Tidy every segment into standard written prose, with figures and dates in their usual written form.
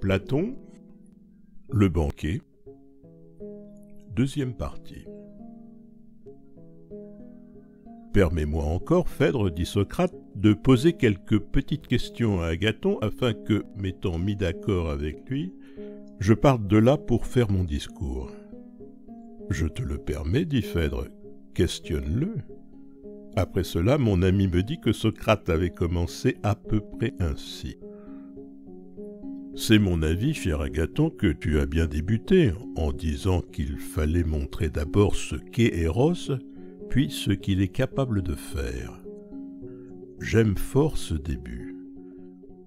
Platon, le banquet, deuxième partie. Permets-moi encore, Phèdre, dit Socrate, de poser quelques petites questions à Agathon afin que, m'étant mis d'accord avec lui, je parte de là pour faire mon discours. Je te le permets, dit Phèdre, questionne-le. Après cela, mon ami me dit que Socrate avait commencé à peu près ainsi. C'est mon avis, cher Agathon, que tu as bien débuté en disant qu'il fallait montrer d'abord ce qu'est Eros, puis ce qu'il est capable de faire. J'aime fort ce début.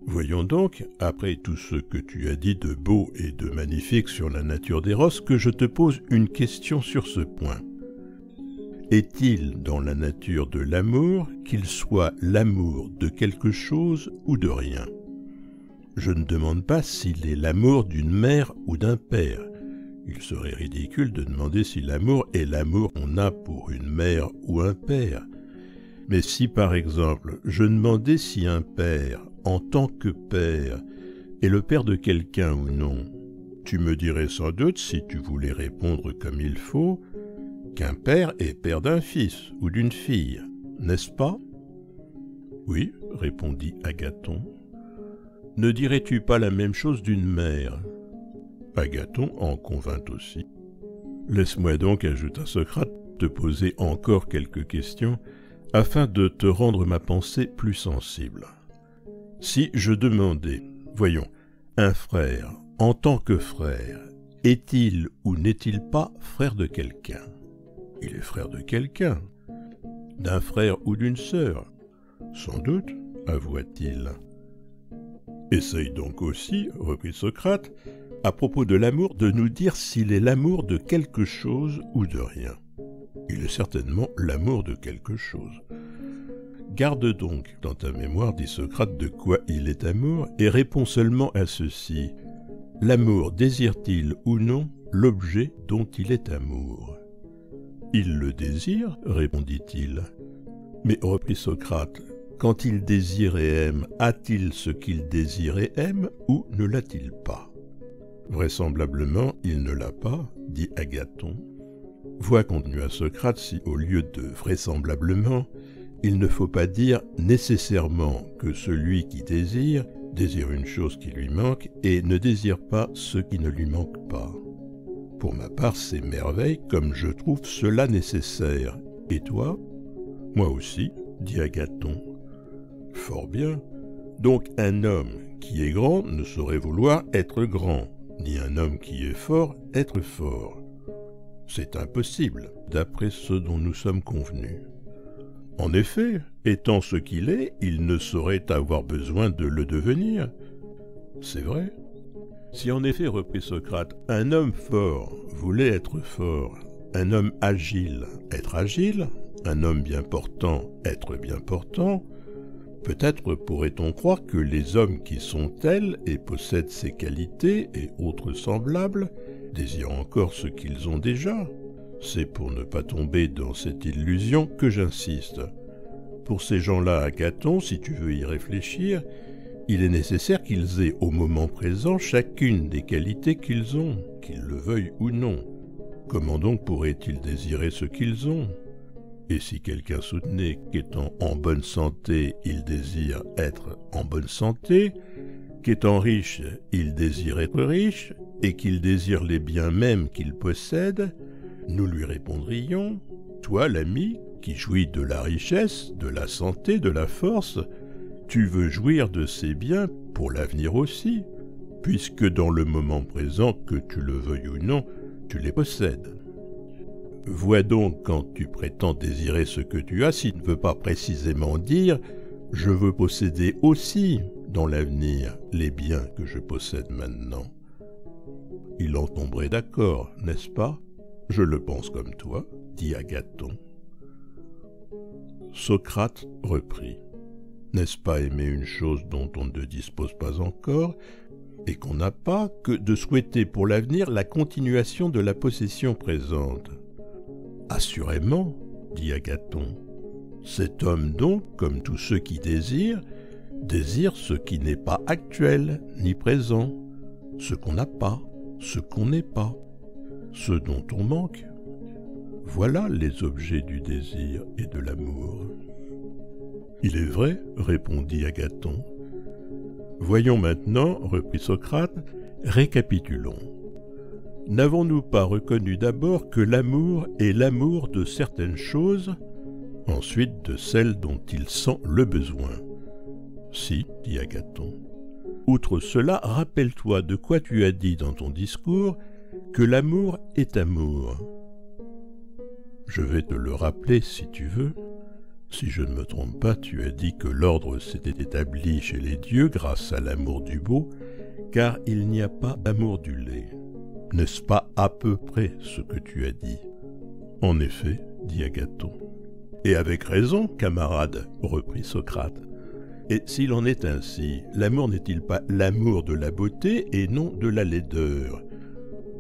Voyons donc, après tout ce que tu as dit de beau et de magnifique sur la nature d'Eros, que je te pose une question sur ce point. Est-il dans la nature de l'amour qu'il soit l'amour de quelque chose ou de rien ? Je ne demande pas s'il est l'amour d'une mère ou d'un père. Il serait ridicule de demander si l'amour est l'amour qu'on a pour une mère ou un père. Mais si, par exemple, je demandais si un père, en tant que père, est le père de quelqu'un ou non, tu me dirais sans doute, si tu voulais répondre comme il faut, qu'un père est père d'un fils ou d'une fille, n'est-ce pas ? Oui, répondit Agathon. Ne dirais-tu pas la même chose d'une mère ? Agathon en convint aussi. Laisse-moi donc, ajouta Socrate, te poser encore quelques questions afin de te rendre ma pensée plus sensible. Si je demandais, voyons, un frère, en tant que frère, est-il ou n'est-il pas frère de quelqu'un ? Il est frère de quelqu'un, d'un frère ou d'une sœur, sans doute, avoua-t-il. Essaye donc aussi, reprit Socrate, à propos de l'amour, de nous dire s'il est l'amour de quelque chose ou de rien. Il est certainement l'amour de quelque chose. Garde donc dans ta mémoire, dit Socrate, de quoi il est amour, et réponds seulement à ceci. L'amour désire-t-il ou non l'objet dont il est amour ? Il le désire, répondit-il. Mais, reprit Socrate, quand il désire et aime, a-t-il ce qu'il désire et aime ou ne l'a-t-il pas ? Vraisemblablement, il ne l'a pas, dit Agathon. Vois, continua Socrate, si au lieu de vraisemblablement, il ne faut pas dire nécessairement que celui qui désire une chose qui lui manque et ne désire pas ce qui ne lui manque pas. Pour ma part, c'est merveille comme je trouve cela nécessaire. Et toi ? Moi aussi, dit Agathon. Fort bien. Donc un homme qui est grand ne saurait vouloir être grand, ni un homme qui est fort être fort. C'est impossible, d'après ce dont nous sommes convenus. En effet, étant ce qu'il est, il ne saurait avoir besoin de le devenir. C'est vrai. Si en effet, reprit Socrate, un homme fort voulait être fort, un homme agile être agile, un homme bien portant être bien portant, peut-être pourrait-on croire que les hommes qui sont tels et possèdent ces qualités et autres semblables désirent encore ce qu'ils ont déjà. C'est pour ne pas tomber dans cette illusion que j'insiste. Pour ces gens-là, Agathon, si tu veux y réfléchir, il est nécessaire qu'ils aient au moment présent chacune des qualités qu'ils ont, qu'ils le veuillent ou non. Comment donc pourraient-ils désirer ce qu'ils ont ? Et si quelqu'un soutenait qu'étant en bonne santé, il désire être en bonne santé, qu'étant riche, il désire être riche, et qu'il désire les biens mêmes qu'il possède, nous lui répondrions, toi l'ami, qui jouis de la richesse, de la santé, de la force, tu veux jouir de ces biens pour l'avenir aussi, puisque dans le moment présent, que tu le veuilles ou non, tu les possèdes. Vois donc quand tu prétends désirer ce que tu as, s'il ne veut pas précisément dire « je veux posséder aussi dans l'avenir les biens que je possède maintenant ». Il en tomberait d'accord, n'est-ce pas ? Je le pense comme toi, dit Agathon. Socrate reprit. N'est-ce pas aimer une chose dont on ne dispose pas encore et qu'on n'a pas que de souhaiter pour l'avenir la continuation de la possession présente ? Assurément, dit Agathon. Cet homme donc, comme tous ceux qui désire ce qui n'est pas actuel ni présent, ce qu'on n'a pas, ce qu'on n'est pas, ce dont on manque. Voilà les objets du désir et de l'amour. Il est vrai, répondit Agathon. Voyons maintenant, reprit Socrate, récapitulons. N'avons-nous pas reconnu d'abord que l'amour est l'amour de certaines choses, ensuite de celles dont il sent le besoin? Si, dit Agathon. Outre cela, rappelle-toi de quoi tu as dit dans ton discours que l'amour est amour. Je vais te le rappeler si tu veux. Si je ne me trompe pas, tu as dit que l'ordre s'était établi chez les dieux grâce à l'amour du beau, car il n'y a pas d'amour du laid. N'est-ce pas à peu près ce que tu as dit? En effet, dit Agathon. Et avec raison, camarade, reprit Socrate. Et s'il en est ainsi, l'amour n'est-il pas l'amour de la beauté et non de la laideur?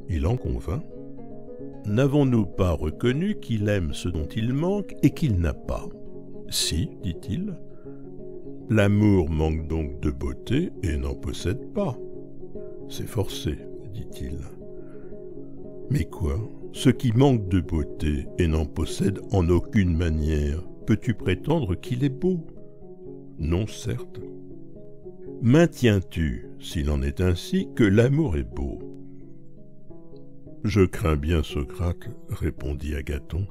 Il en convint. N'avons-nous pas reconnu qu'il aime ce dont il manque et qu'il n'a pas? Si, dit-il. L'amour manque donc de beauté et n'en possède pas. C'est forcé, dit-il. Mais quoi? Ce qui manque de beauté et n'en possède en aucune manière, peux-tu prétendre qu'il est beau? Non, certes. Maintiens-tu, s'il en est ainsi, que l'amour est beau? Je crains bien, Socrate, répondit Agathon,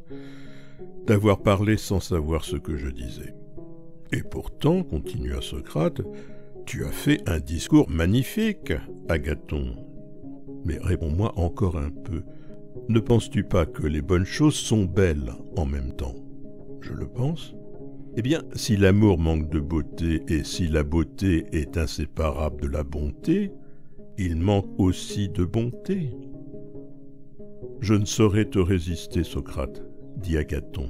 d'avoir parlé sans savoir ce que je disais. Et pourtant, continua Socrate, tu as fait un discours magnifique, Agathon. Mais réponds-moi encore un peu. Ne penses-tu pas que les bonnes choses sont belles en même temps? Je le pense. Eh bien, si l'amour manque de beauté et si la beauté est inséparable de la bonté, il manque aussi de bonté. Je ne saurais te résister, Socrate, dit Agathon.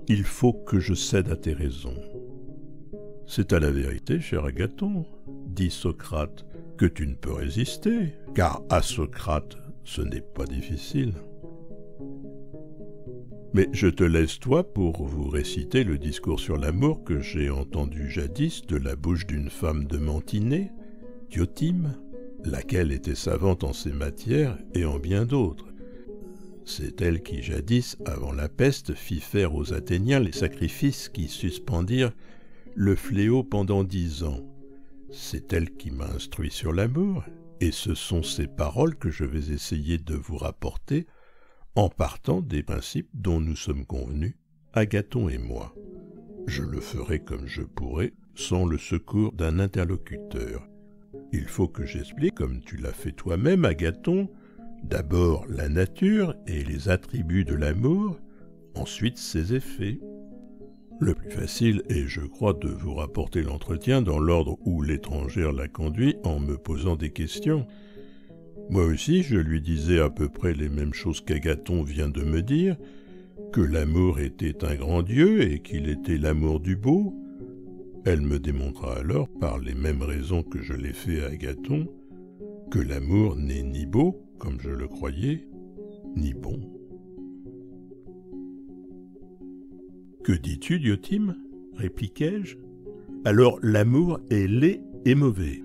Il faut que je cède à tes raisons. C'est à la vérité, cher Agathon, dit Socrate, que tu ne peux résister, car à Socrate, ce n'est pas difficile. Mais je te laisse toi pour vous réciter le discours sur l'amour que j'ai entendu jadis de la bouche d'une femme de Mantinée, Diotime, laquelle était savante en ces matières et en bien d'autres. C'est elle qui jadis, avant la peste, fit faire aux Athéniens les sacrifices qui suspendirent le fléau pendant 10 ans. C'est elle qui m'a instruit sur l'amour, et ce sont ces paroles que je vais essayer de vous rapporter en partant des principes dont nous sommes convenus, Agathon et moi. Je le ferai comme je pourrai, sans le secours d'un interlocuteur. Il faut que j'explique, comme tu l'as fait toi-même, Agathon, d'abord la nature et les attributs de l'amour, ensuite ses effets. Le plus facile est, je crois, de vous rapporter l'entretien dans l'ordre où l'étrangère l'a conduit en me posant des questions. Moi aussi, je lui disais à peu près les mêmes choses qu'Agathon vient de me dire, que l'amour était un grand Dieu et qu'il était l'amour du beau. Elle me démontra alors, par les mêmes raisons que je l'ai fait à Agathon, que l'amour n'est ni beau, comme je le croyais, ni bon. « Que dis-tu, Diotime » répliquai-je. « Alors l'amour est laid et mauvais. »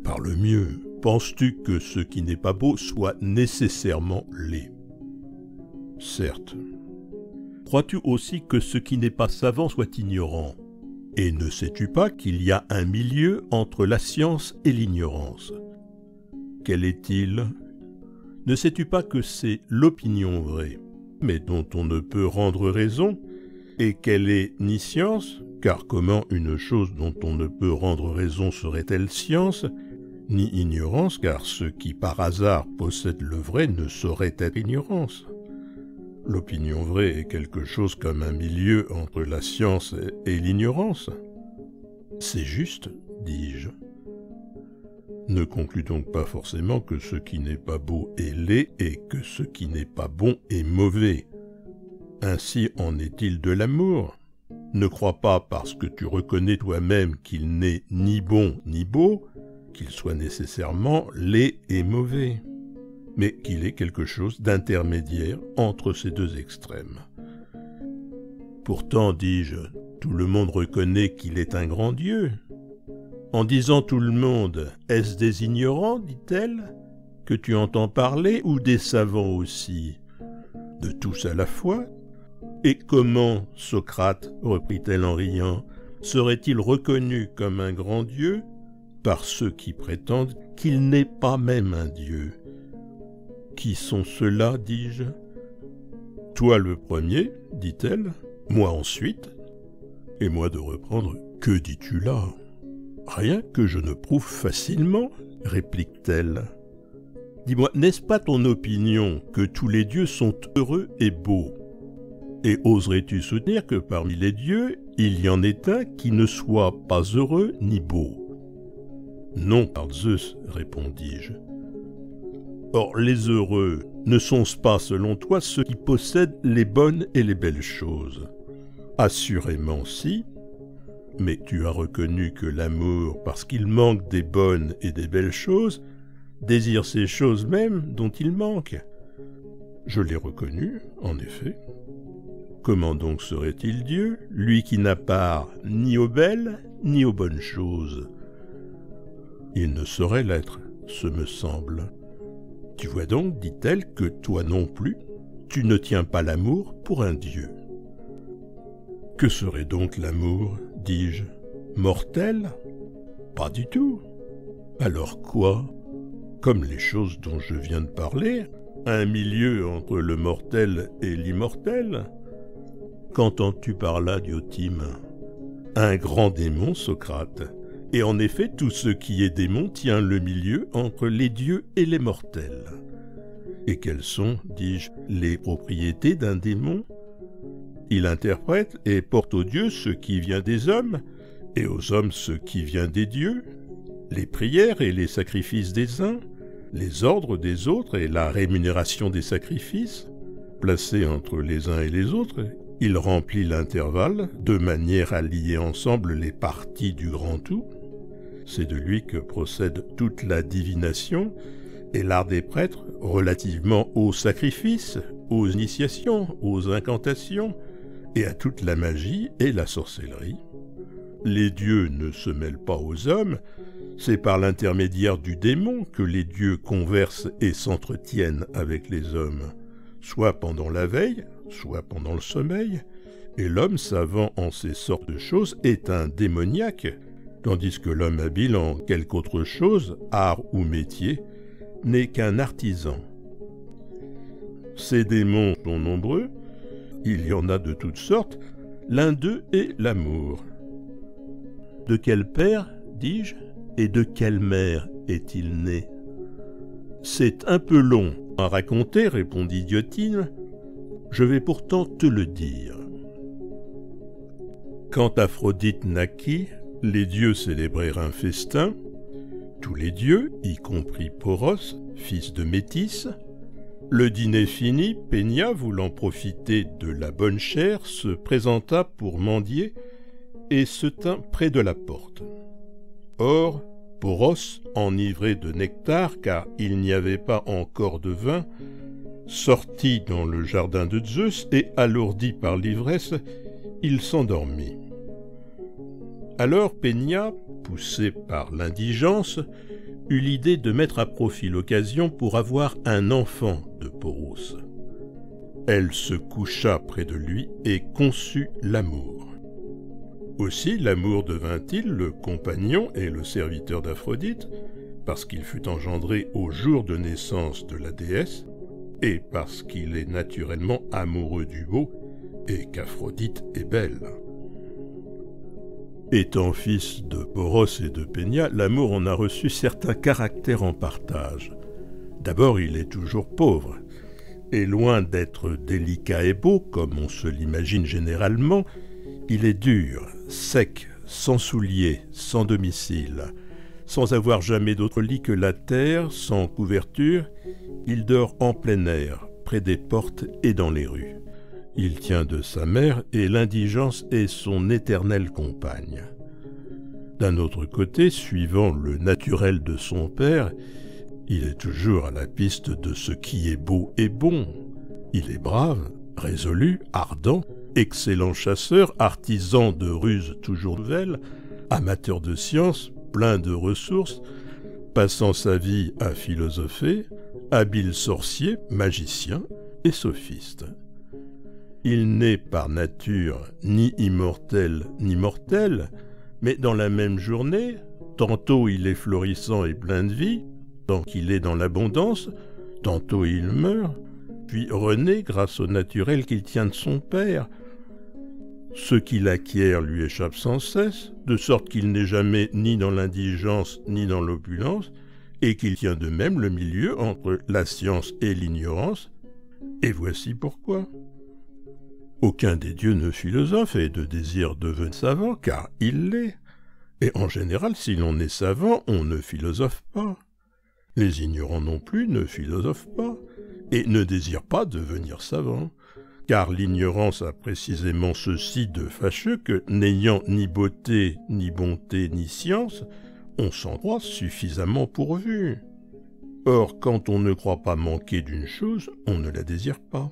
« Parle mieux, penses-tu que ce qui n'est pas beau soit nécessairement laid ?»« Certes. » « Crois-tu aussi que ce qui n'est pas savant soit ignorant ? Et ne sais-tu pas qu'il y a un milieu entre la science et l'ignorance ? Quel est-il ? Ne sais-tu pas que c'est l'opinion vraie, mais dont on ne peut rendre raison, et qu'elle est ni science, car comment une chose dont on ne peut rendre raison serait-elle science, ni ignorance, car ce qui par hasard possède le vrai ne saurait être ignorance. L'opinion vraie est quelque chose comme un milieu entre la science et l'ignorance. C'est juste, dis-je. Ne conclus donc pas forcément que ce qui n'est pas beau est laid et que ce qui n'est pas bon est mauvais. Ainsi en est-il de l'amour. Ne crois pas parce que tu reconnais toi-même qu'il n'est ni bon ni beau, qu'il soit nécessairement laid et mauvais, mais qu'il est quelque chose d'intermédiaire entre ces deux extrêmes. Pourtant, dis-je, tout le monde reconnaît qu'il est un grand Dieu. En disant tout le monde, est-ce des ignorants, dit-elle, que tu entends parler, ou des savants aussi? De tous à la fois? Et comment, Socrate, reprit-elle en riant, serait-il reconnu comme un grand Dieu par ceux qui prétendent qu'il n'est pas même un Dieu? Qui sont ceux-là, dis-je? Toi le premier, dit-elle, moi ensuite, et moi de reprendre, que dis-tu là? Rien que je ne prouve facilement, réplique-t-elle. Dis-moi, n'est-ce pas ton opinion que tous les dieux sont heureux et beaux? Et oserais-tu soutenir que parmi les dieux, il y en ait un qui ne soit pas heureux ni beau? Non, par Zeus, répondis-je. Or, les heureux ne sont-ce pas, selon toi, ceux qui possèdent les bonnes et les belles choses? Assurément si, mais tu as reconnu que l'amour, parce qu'il manque des bonnes et des belles choses, désire ces choses mêmes dont il manque. Je l'ai reconnu, en effet. Comment donc serait-il Dieu, lui qui n'a part ni aux belles ni aux bonnes choses? Il ne saurait l'être, ce me semble. Tu vois donc, dit-elle, que toi non plus, tu ne tiens pas l'amour pour un Dieu. Que serait donc l'amour, dis-je? Mortel? Pas du tout. Alors quoi? Comme les choses dont je viens de parler, un milieu entre le mortel et l'immortel? Qu'entends-tu par là, Diotime? Un grand démon, Socrate. Et en effet, tout ce qui est démon tient le milieu entre les dieux et les mortels. Et quelles sont, dis-je, les propriétés d'un démon? Il interprète et porte aux dieux ce qui vient des hommes, et aux hommes ce qui vient des dieux, les prières et les sacrifices des uns, les ordres des autres et la rémunération des sacrifices. Placé entre les uns et les autres, il remplit l'intervalle de manière à lier ensemble les parties du grand tout. C'est de lui que procède toute la divination et l'art des prêtres relativement aux sacrifices, aux initiations, aux incantations et à toute la magie et la sorcellerie. Les dieux ne se mêlent pas aux hommes, c'est par l'intermédiaire du démon que les dieux conversent et s'entretiennent avec les hommes, soit pendant la veille, soit pendant le sommeil, et l'homme savant en ces sortes de choses est un démoniaque, tandis que l'homme habile en quelque autre chose, art ou métier, n'est qu'un artisan. Ces démons sont nombreux, il y en a de toutes sortes, l'un d'eux est l'amour. De quel père, dis-je, et de quelle mère est-il né? C'est un peu long à raconter, répondit Diotime, je vais pourtant te le dire. Quand Aphrodite naquit, les dieux célébrèrent un festin. Tous les dieux, y compris Poros, fils de Métis. Le dîner fini, Pénia, voulant profiter de la bonne chère, se présenta pour mendier et se tint près de la porte. Or, Poros, enivré de nectar, car il n'y avait pas encore de vin, sortit dans le jardin de Zeus et, alourdi par l'ivresse, il s'endormit. Alors Pénia, poussée par l'indigence, eut l'idée de mettre à profit l'occasion pour avoir un enfant de Poros. Elle se coucha près de lui et conçut l'amour. Aussi l'amour devint-il le compagnon et le serviteur d'Aphrodite, parce qu'il fut engendré au jour de naissance de la déesse, et parce qu'il est naturellement amoureux du beau, et qu'Aphrodite est belle. Étant fils de Poros et de Pénia, l'amour en a reçu certains caractères en partage. D'abord, il est toujours pauvre, et loin d'être délicat et beau, comme on se l'imagine généralement, il est dur, sec, sans souliers, sans domicile, sans avoir jamais d'autre lit que la terre, sans couverture, il dort en plein air, près des portes et dans les rues. Il tient de sa mère et l'indigence est son éternelle compagne. D'un autre côté, suivant le naturel de son père, il est toujours à la piste de ce qui est beau et bon. Il est brave, résolu, ardent, excellent chasseur, artisan de ruses toujours nouvelles, amateur de science, plein de ressources, passant sa vie à philosopher, habile sorcier, magicien et sophiste. Il n'est par nature ni immortel ni mortel, mais dans la même journée, tantôt il est florissant et plein de vie, tant qu'il est dans l'abondance, tantôt il meurt, puis renaît grâce au naturel qu'il tient de son père. Ce qu'il acquiert lui échappe sans cesse, de sorte qu'il n'est jamais ni dans l'indigence ni dans l'opulence, et qu'il tient de même le milieu entre la science et l'ignorance. Et voici pourquoi. Aucun des dieux ne philosophe et de désir devenir savant, car il l'est. Et en général, si l'on est savant, on ne philosophe pas. Les ignorants non plus ne philosophent pas, et ne désirent pas devenir savants, car l'ignorance a précisément ceci de fâcheux que, n'ayant ni beauté, ni bonté, ni science, on s'en croit suffisamment pourvu. Or, quand on ne croit pas manquer d'une chose, on ne la désire pas.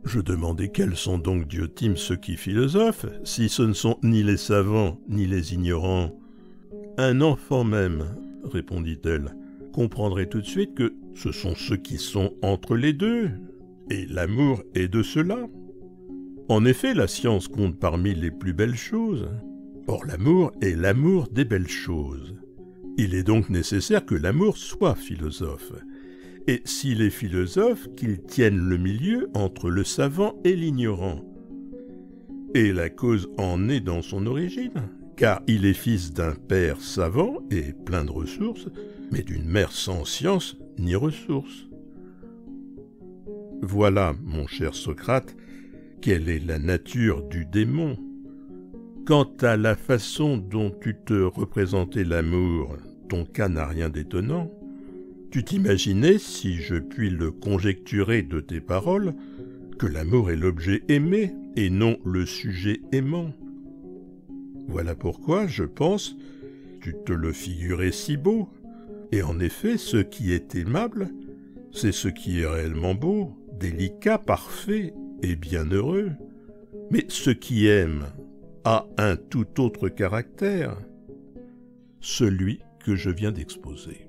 Je demandais quels sont donc, Diotime, ceux qui philosophent, si ce ne sont ni les savants, ni les ignorants. Un enfant même, répondit-elle, comprendrait tout de suite que ce sont ceux qui sont entre les deux, et l'amour est de cela. En effet, la science compte parmi les plus belles choses. Or, l'amour est l'amour des belles choses. Il est donc nécessaire que l'amour soit philosophe. Et s'il est philosophe, qu'il tienne le milieu entre le savant et l'ignorant. Et la cause en est dans son origine, car il est fils d'un père savant et plein de ressources, mais d'une mère sans science ni ressources. Voilà, mon cher Socrate, quelle est la nature du démon. Quant à la façon dont tu te représentais l'amour, ton cas n'a rien d'étonnant. Tu t'imaginais, si je puis le conjecturer de tes paroles, que l'amour est l'objet aimé et non le sujet aimant. Voilà pourquoi, je pense, tu te le figurais si beau. Et en effet, ce qui est aimable, c'est ce qui est réellement beau, délicat, parfait et bienheureux. Mais ce qui aime a un tout autre caractère, celui que je viens d'exposer.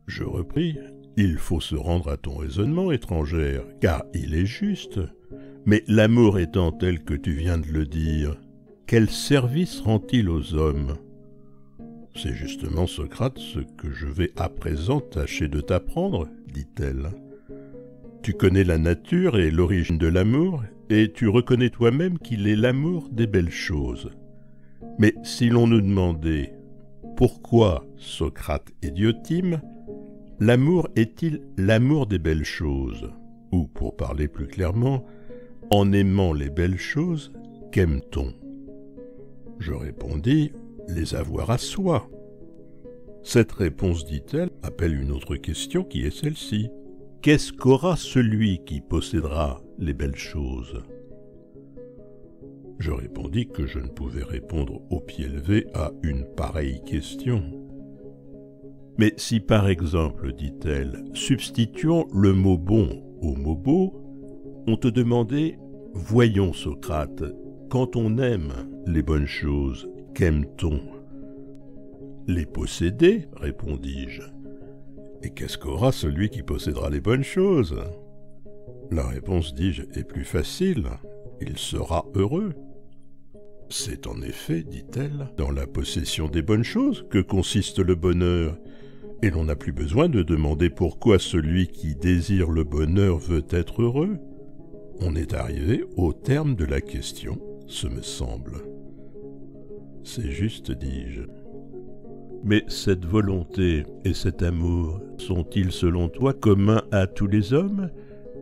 Je repris, il faut se rendre à ton raisonnement, étrangère, car il est juste. Mais l'amour étant tel que tu viens de le dire, quel service rend-il aux hommes? C'est justement, Socrate, ce que je vais à présent tâcher de t'apprendre, dit-elle. Tu connais la nature et l'origine de l'amour, et tu reconnais toi-même qu'il est l'amour des belles choses. Mais si l'on nous demandait pourquoi Socrate et Diotime, l'amour est-il l'amour des belles choses? Ou, pour parler plus clairement, en aimant les belles choses, qu'aime-t-on? Je répondis, les avoir à soi. Cette réponse, dit-elle, appelle une autre question qui est celle-ci. Qu'est-ce qu'aura celui qui possédera les belles choses? Je répondis que je ne pouvais répondre au pied levé à une pareille question. Mais si par exemple, dit-elle, substituons le mot bon au mot beau, on te demandait, voyons Socrate, quand on aime les bonnes choses, qu'aime-t-on? Les posséder, répondis-je. Et qu'est-ce qu'aura celui qui possédera les bonnes choses? La réponse, dis-je, est plus facile, il sera heureux. C'est en effet, dit-elle, dans la possession des bonnes choses que consiste le bonheur, et l'on n'a plus besoin de demander pourquoi celui qui désire le bonheur veut être heureux. On est arrivé au terme de la question, ce me semble. C'est juste, dis-je. Mais cette volonté et cet amour sont-ils selon toi communs à tous les hommes,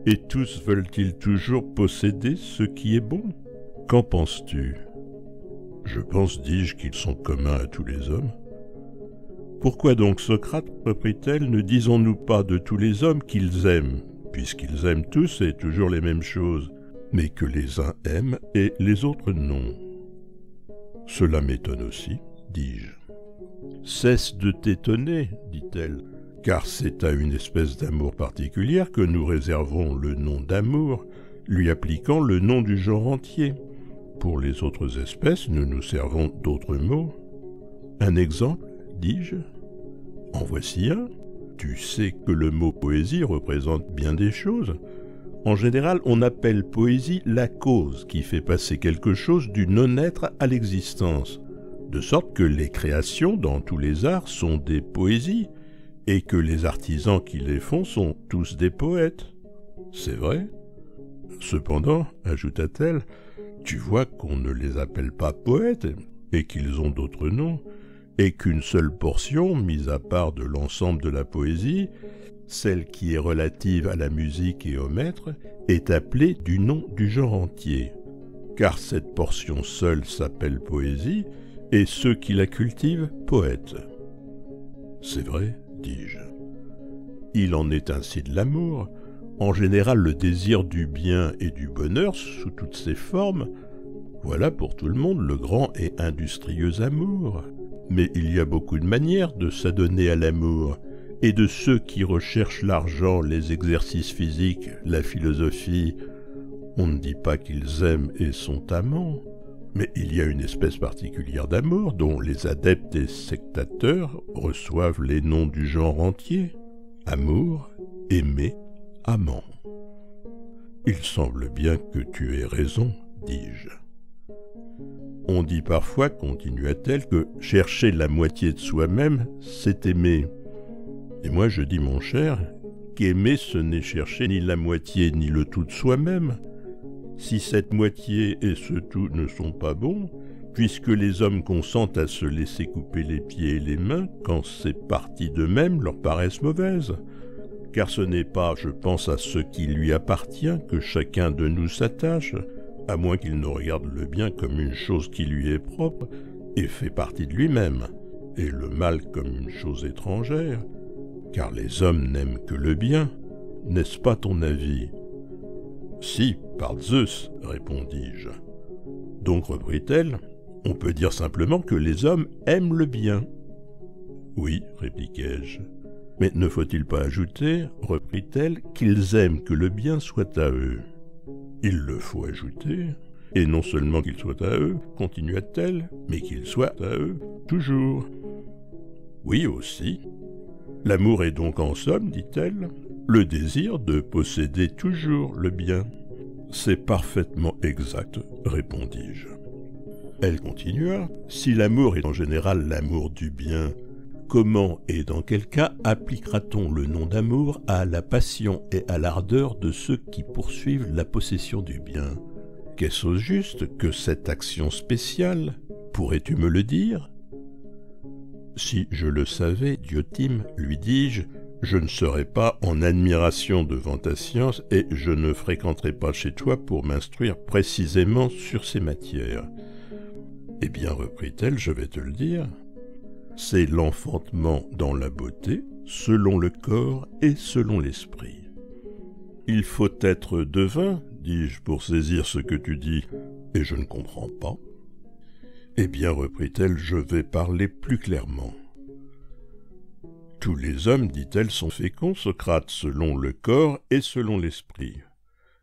et tous veulent-ils toujours posséder ce qui est bon? Qu'en penses-tu? Je pense, dis-je, qu'ils sont communs à tous les hommes. Pourquoi donc, Socrate, reprit-elle, ne disons-nous pas de tous les hommes qu'ils aiment, puisqu'ils aiment tous et toujours les mêmes choses, mais que les uns aiment et les autres non? Cela m'étonne aussi, dis-je. Cesse de t'étonner, dit-elle, car c'est à une espèce d'amour particulière que nous réservons le nom d'amour, lui appliquant le nom du genre entier. Pour les autres espèces, nous nous servons d'autres mots. Un exemple, dis-je? En voici un. Tu sais que le mot poésie représente bien des choses. En général, on appelle poésie la cause qui fait passer quelque chose du non-être à l'existence, de sorte que les créations dans tous les arts sont des poésies, et que les artisans qui les font sont tous des poètes. C'est vrai. Cependant, ajouta-t-elle, tu vois qu'on ne les appelle pas poètes, et qu'ils ont d'autres noms, et qu'une seule portion, mise à part de l'ensemble de la poésie, celle qui est relative à la musique et au maître, est appelée du nom du genre entier, car cette portion seule s'appelle poésie, et ceux qui la cultivent, poètes. C'est vrai, dis-je. Il en est ainsi de l'amour. En général, le désir du bien et du bonheur, sous toutes ses formes, voilà pour tout le monde le grand et industrieux amour. Mais il y a beaucoup de manières de s'adonner à l'amour, et de ceux qui recherchent l'argent, les exercices physiques, la philosophie, on ne dit pas qu'ils aiment et sont amants. Mais il y a une espèce particulière d'amour dont les adeptes et sectateurs reçoivent les noms du genre entier. Amour, aimer, amant. Il semble bien que tu aies raison, dis-je. On dit parfois, continua-t-elle, que chercher la moitié de soi-même, c'est aimer. Et moi je dis, mon cher, qu'aimer ce n'est chercher ni la moitié ni le tout de soi-même. Si cette moitié et ce tout ne sont pas bons, puisque les hommes consentent à se laisser couper les pieds et les mains quand ces parties d'eux-mêmes leur paraissent mauvaises, car ce n'est pas, je pense, à ce qui lui appartient que chacun de nous s'attache, à moins qu'il ne regarde le bien comme une chose qui lui est propre et fait partie de lui-même, et le mal comme une chose étrangère, car les hommes n'aiment que le bien, n'est-ce pas ton avis ? Si, par Zeus, répondis-je. Donc, reprit-elle, on peut dire simplement que les hommes aiment le bien. Oui, répliquai-je. Mais ne faut-il pas ajouter, reprit-elle, qu'ils aiment que le bien soit à eux? Il le faut ajouter, et non seulement qu'il soit à eux, continua-t-elle, mais qu'il soit à eux toujours. Oui aussi. L'amour est donc en somme, dit-elle, le désir de posséder toujours le bien. C'est parfaitement exact, répondis-je. Elle continua, si l'amour est en général l'amour du bien, comment et dans quel cas appliquera-t-on le nom d'amour à la passion et à l'ardeur de ceux qui poursuivent la possession du bien? Qu'est-ce au juste que cette action spéciale? Pourrais-tu me le dire? Si je le savais, Diotime, lui dis-je, je ne serais pas en admiration devant ta science et je ne fréquenterais pas chez toi pour m'instruire précisément sur ces matières. Eh bien, reprit-elle, je vais te le dire. C'est l'enfantement dans la beauté, selon le corps et selon l'esprit. Il faut être devin, dis-je, pour saisir ce que tu dis, et je ne comprends pas. Eh bien, reprit-elle, je vais parler plus clairement. Tous les hommes, dit-elle, sont féconds, Socrate, selon le corps et selon l'esprit.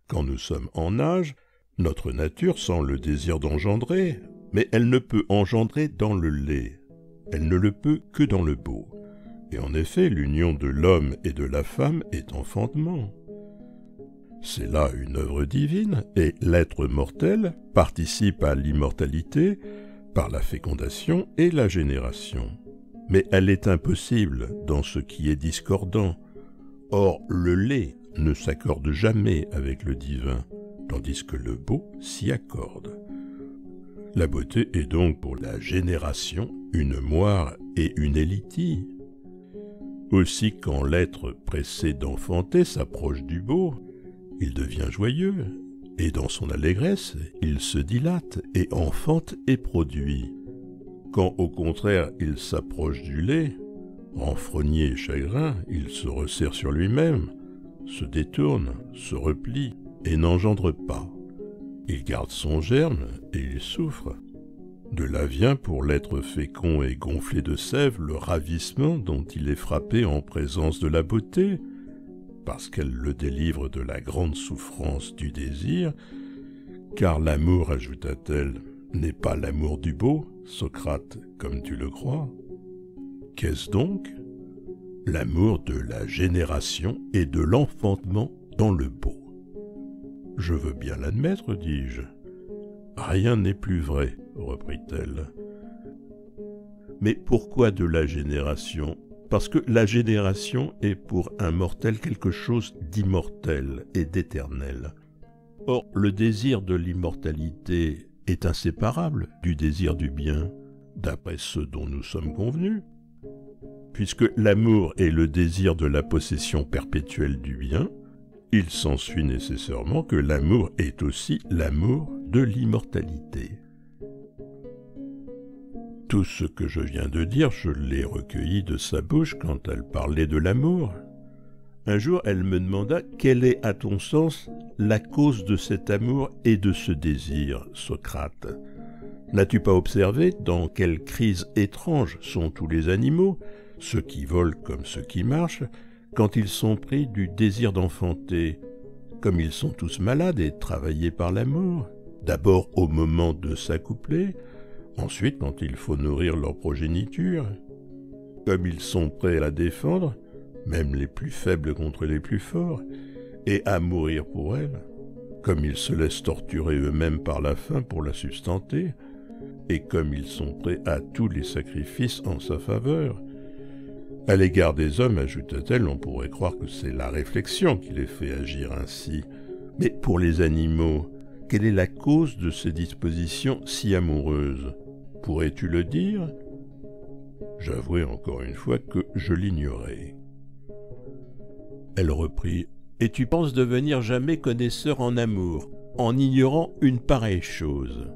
Quand nous sommes en âge, notre nature sent le désir d'engendrer, mais elle ne peut engendrer dans le laid. Elle ne le peut que dans le beau. Et en effet, l'union de l'homme et de la femme est enfantement. C'est là une œuvre divine, et l'être mortel participe à l'immortalité par la fécondation et la génération. Mais elle est impossible dans ce qui est discordant. Or, le laid ne s'accorde jamais avec le divin, tandis que le beau s'y accorde. La beauté est donc pour la génération une moire et une élitie. Aussi, quand l'être pressé d'enfanter s'approche du beau, il devient joyeux, et dans son allégresse, il se dilate et enfante et produit. Quand au contraire il s'approche du laid, renfrogné et chagrin, il se resserre sur lui-même, se détourne, se replie et n'engendre pas. Il garde son germe et il souffre. De là vient pour l'être fécond et gonflé de sève le ravissement dont il est frappé en présence de la beauté, parce qu'elle le délivre de la grande souffrance du désir, Car l'amour, ajouta-t-elle, n'est pas l'amour du beau, Socrate, comme tu le crois. Qu'est-ce donc? L'amour de la génération et de l'enfantement dans le beau. Je veux bien l'admettre, dis-je. Rien n'est plus vrai, reprit-elle. Mais pourquoi de la génération? Parce que la génération est pour un mortel quelque chose d'immortel et d'éternel. Or, le désir de l'immortalité est inséparable du désir du bien, d'après ce dont nous sommes convenus. Puisque l'amour est le désir de la possession perpétuelle du bien, il s'ensuit nécessairement que l'amour est aussi l'amour de l'immortalité. Tout ce que je viens de dire, je l'ai recueilli de sa bouche quand elle parlait de l'amour. Un jour, elle me demanda quelle est, à ton sens, la cause de cet amour et de ce désir, Socrate. N'as-tu pas observé dans quelle crise étrange sont tous les animaux, ceux qui volent comme ceux qui marchent, quand ils sont pris du désir d'enfanter, comme ils sont tous malades et travaillés par l'amour, d'abord au moment de s'accoupler, ensuite quand il faut nourrir leur progéniture, comme ils sont prêts à la défendre, même les plus faibles contre les plus forts, et à mourir pour elle, comme ils se laissent torturer eux-mêmes par la faim pour la sustenter, et comme ils sont prêts à tous les sacrifices en sa faveur. À l'égard des hommes, ajouta-t-elle, on pourrait croire que c'est la réflexion qui les fait agir ainsi. Mais pour les animaux, quelle est la cause de ces dispositions si amoureuses? Pourrais-tu le dire? J'avouai encore une fois que je l'ignorais. Elle reprit. « Et tu penses devenir jamais connaisseur en amour, en ignorant une pareille chose?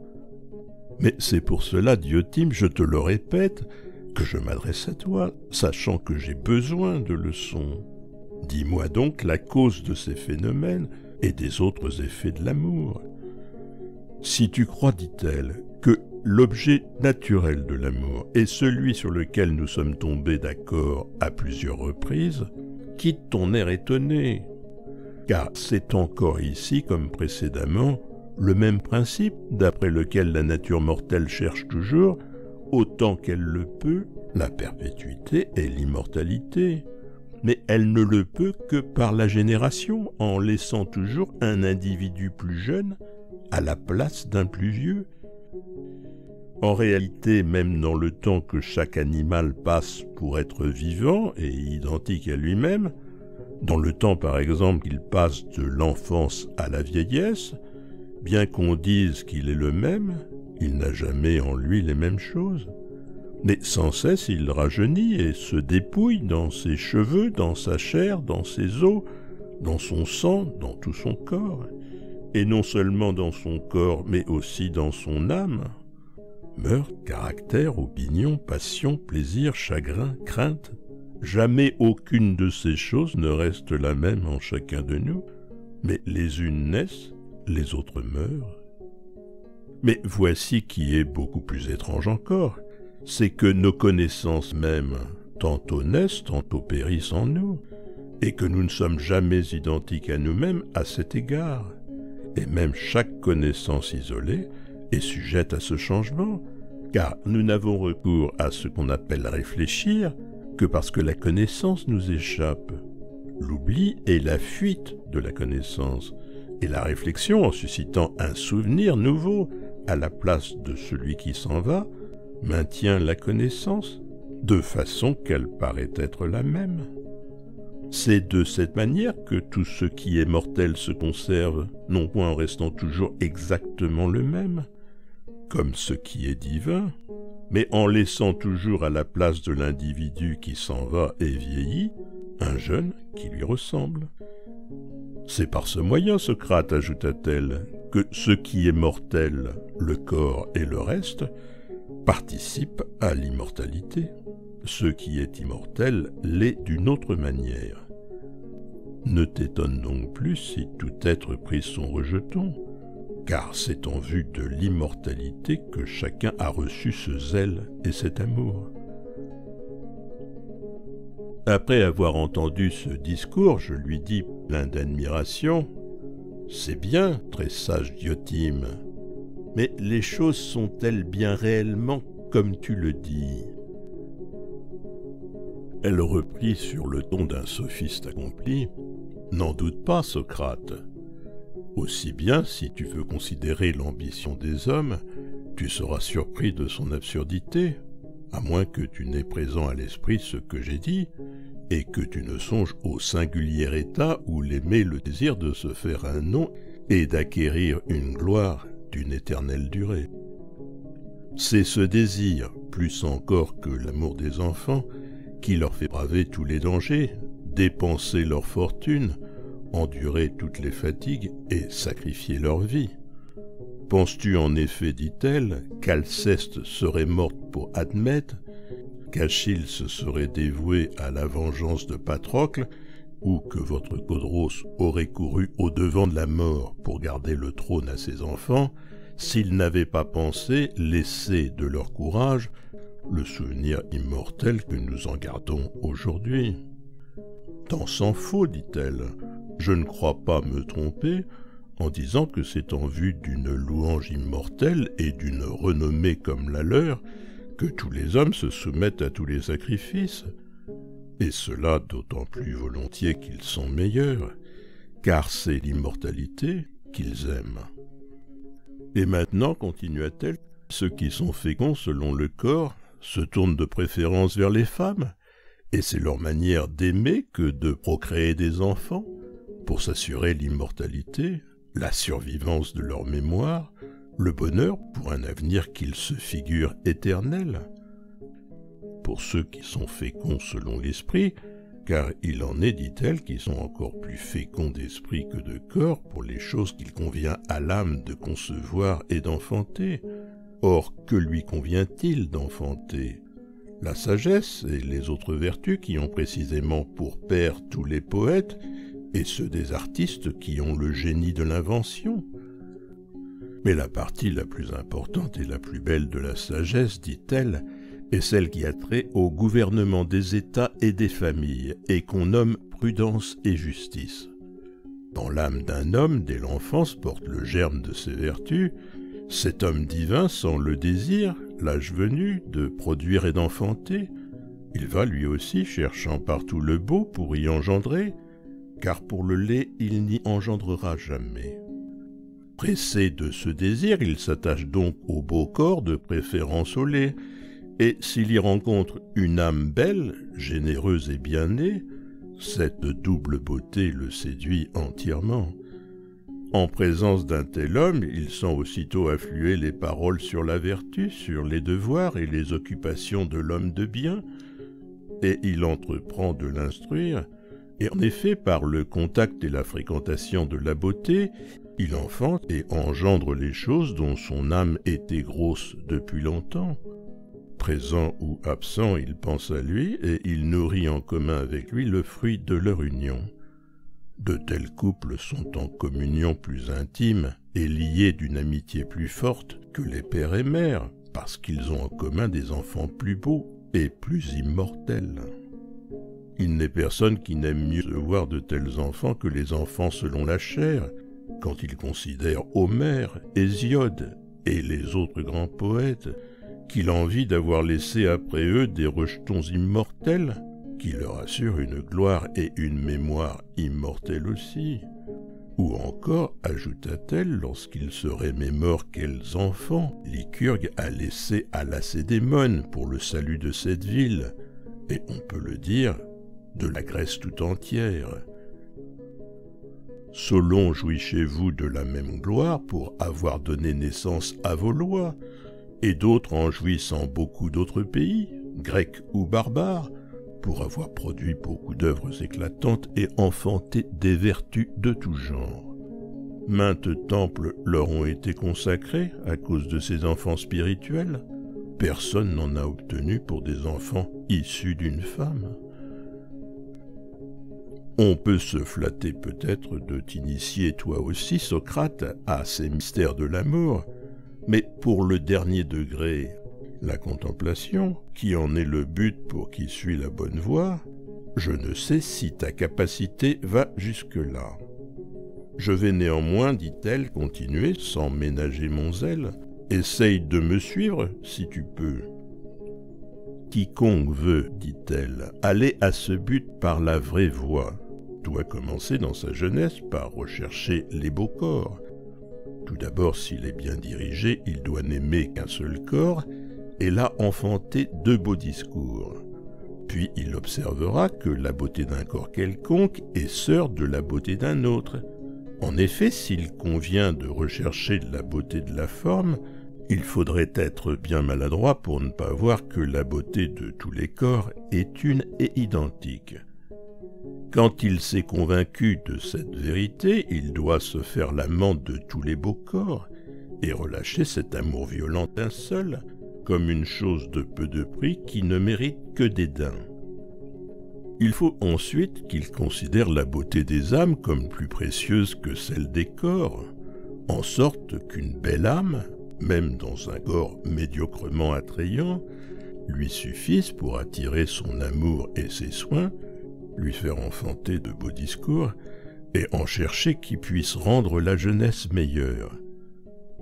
Mais c'est pour cela, Diotime, je te le répète, que je m'adresse à toi, sachant que j'ai besoin de leçons. Dis-moi donc la cause de ces phénomènes et des autres effets de l'amour. Si tu crois, dit-elle, que l'objet naturel de l'amour est celui sur lequel nous sommes tombés d'accord à plusieurs reprises, quitte ton air étonné, car c'est encore ici, comme précédemment, le même principe d'après lequel la nature mortelle cherche toujours, autant qu'elle le peut, la perpétuité et l'immortalité. Mais elle ne le peut que par la génération, en laissant toujours un individu plus jeune à la place d'un plus vieux. En réalité, même dans le temps que chaque animal passe pour être vivant et identique à lui-même, dans le temps par exemple qu'il passe de l'enfance à la vieillesse, bien qu'on dise qu'il est le même, il n'a jamais en lui les mêmes choses. Mais sans cesse il rajeunit et se dépouille dans ses cheveux, dans sa chair, dans ses os, dans son sang, dans tout son corps. Et non seulement dans son corps, mais aussi dans son âme. Meurtre, caractère, opinion, passion, plaisir, chagrin, crainte. Jamais aucune de ces choses ne reste la même en chacun de nous, mais les unes naissent, les autres meurent. Mais voici qui est beaucoup plus étrange encore, c'est que nos connaissances mêmes, tantôt naissent, tantôt périssent en nous, et que nous ne sommes jamais identiques à nous-mêmes à cet égard. Et même chaque connaissance isolée est sujette à ce changement, car nous n'avons recours à ce qu'on appelle réfléchir que parce que la connaissance nous échappe. L'oubli est la fuite de la connaissance, et la réflexion, en suscitant un souvenir nouveau à la place de celui qui s'en va, maintient la connaissance de façon qu'elle paraît être la même. C'est de cette manière que tout ce qui est mortel se conserve, non point en restant toujours exactement le même, comme ce qui est divin, mais en laissant toujours à la place de l'individu qui s'en va et vieillit, un jeune qui lui ressemble. C'est par ce moyen, Socrate, ajouta-t-elle, que ce qui est mortel, le corps et le reste, participent à l'immortalité. Ce qui est immortel l'est d'une autre manière. Ne t'étonne donc plus si tout être prit son rejeton, car c'est en vue de l'immortalité que chacun a reçu ce zèle et cet amour. Après avoir entendu ce discours, je lui dis, plein d'admiration, « C'est bien, très sage Diotime, mais les choses sont-elles bien réellement comme tu le dis ? Elle reprit sur le ton d'un sophiste accompli. N'en doute pas, Socrate. Aussi bien, si tu veux considérer l'ambition des hommes, tu seras surpris de son absurdité, à moins que tu n'aies présent à l'esprit ce que j'ai dit, et que tu ne songes au singulier état où l'aimer le désir de se faire un nom et d'acquérir une gloire d'une éternelle durée. C'est ce désir, plus encore que l'amour des enfants, qui leur fait braver tous les dangers, dépenser leur fortune, endurer toutes les fatigues et sacrifier leur vie. Penses-tu en effet, dit-elle, qu'Alceste serait morte pour Admète, qu'Achille se serait dévoué à la vengeance de Patrocle, ou que votre Codros aurait couru au-devant de la mort pour garder le trône à ses enfants, s'ils n'avaient pas pensé laisser de leur courage le souvenir immortel que nous en gardons aujourd'hui. Tant s'en faut, dit-elle, je ne crois pas me tromper en disant que c'est en vue d'une louange immortelle et d'une renommée comme la leur que tous les hommes se soumettent à tous les sacrifices, et cela d'autant plus volontiers qu'ils sont meilleurs, car c'est l'immortalité qu'ils aiment. Et maintenant, continua-t-elle, ceux qui sont féconds selon le corps se tournent de préférence vers les femmes, et c'est leur manière d'aimer que de procréer des enfants, pour s'assurer l'immortalité, la survivance de leur mémoire, le bonheur pour un avenir qu'ils se figurent éternel. Pour ceux qui sont féconds selon l'esprit, car il en est, dit-elle, qui sont encore plus féconds d'esprit que de corps pour les choses qu'il convient à l'âme de concevoir et d'enfanter. Or, que lui convient-il d'enfanter ? La sagesse et les autres vertus qui ont précisément pour père tous les poètes, et ceux des artistes qui ont le génie de l'invention. Mais la partie la plus importante et la plus belle de la sagesse, dit-elle, est celle qui a trait au gouvernement des États et des familles, et qu'on nomme prudence et justice. Dans l'âme d'un homme, dès l'enfance, porte le germe de ses vertus. Cet homme divin sent le désir, l'âge venu, de produire et d'enfanter. Il va lui aussi cherchant partout le beau pour y engendrer, car pour le laid il n'y engendrera jamais. Pressé de ce désir, il s'attache donc au beau corps de préférence au lait, et s'il y rencontre une âme belle, généreuse et bien née, cette double beauté le séduit entièrement. En présence d'un tel homme, il sent aussitôt affluer les paroles sur la vertu, sur les devoirs et les occupations de l'homme de bien, et il entreprend de l'instruire, et en effet, par le contact et la fréquentation de la beauté, il enfante et engendre les choses dont son âme était grosse depuis longtemps. Présent ou absent, il pense à lui et il nourrit en commun avec lui le fruit de leur union. De tels couples sont en communion plus intime et liés d'une amitié plus forte que les pères et mères, parce qu'ils ont en commun des enfants plus beaux et plus immortels. Il n'est personne qui n'aime mieux voir de tels enfants que les enfants selon la chair, quand ils considèrent Homère, Hésiode et les autres grands poètes, qu'il a envie d'avoir laissé après eux des rejetons immortels, qui leur assurent une gloire et une mémoire immortelles aussi. Ou encore, ajouta-t-elle, lorsqu'il serait mémore quels enfants Lycurgue a laissé à Lacédémone pour le salut de cette ville, et on peut le dire, de la Grèce tout entière. Solon jouit chez vous de la même gloire pour avoir donné naissance à vos lois, et d'autres en jouissent en beaucoup d'autres pays, grecs ou barbares, pour avoir produit beaucoup d'œuvres éclatantes et enfanté des vertus de tout genre. Maintes temples leur ont été consacrés à cause de ces enfants spirituels. Personne n'en a obtenu pour des enfants issus d'une femme. On peut se flatter peut-être de t'initier toi aussi, Socrate, à ces mystères de l'amour, mais pour le dernier degré, la contemplation, qui en est le but pour qui suit la bonne voie, je ne sais si ta capacité va jusque-là. Je vais néanmoins, dit-elle, continuer sans ménager mon zèle. Essaye de me suivre, si tu peux. Quiconque veut, dit-elle, aller à ce but par la vraie voie, doit commencer dans sa jeunesse par rechercher les beaux corps. Tout d'abord, s'il est bien dirigé, il doit n'aimer qu'un seul corps, et là enfanter 2 beaux discours. Puis il observera que la beauté d'un corps quelconque est sœur de la beauté d'un autre. En effet, s'il convient de rechercher la beauté de la forme, il faudrait être bien maladroit pour ne pas voir que la beauté de tous les corps est une et identique. Quand il s'est convaincu de cette vérité, il doit se faire l'amant de tous les beaux corps et relâcher cet amour violent d'un seul, comme une chose de peu de prix qui ne mérite que dédain. Il faut ensuite qu'il considère la beauté des âmes comme plus précieuse que celle des corps, en sorte qu'une belle âme, même dans un corps médiocrement attrayant, lui suffise pour attirer son amour et ses soins, lui faire enfanter de beaux discours et en chercher qui puisse rendre la jeunesse meilleure.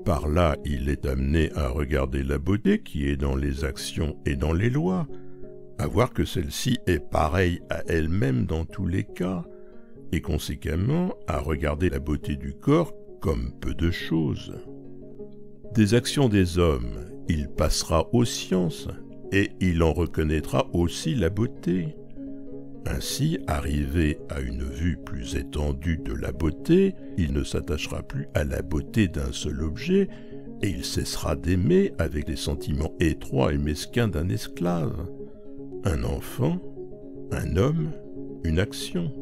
Par là, il est amené à regarder la beauté qui est dans les actions et dans les lois, à voir que celle-ci est pareille à elle-même dans tous les cas, et conséquemment à regarder la beauté du corps comme peu de choses. Des actions des hommes, il passera aux sciences, et il en reconnaîtra aussi la beauté. Ainsi, arrivé à une vue plus étendue de la beauté, il ne s'attachera plus à la beauté d'un seul objet, et il cessera d'aimer avec les sentiments étroits et mesquins d'un esclave. Un enfant, un homme, une action.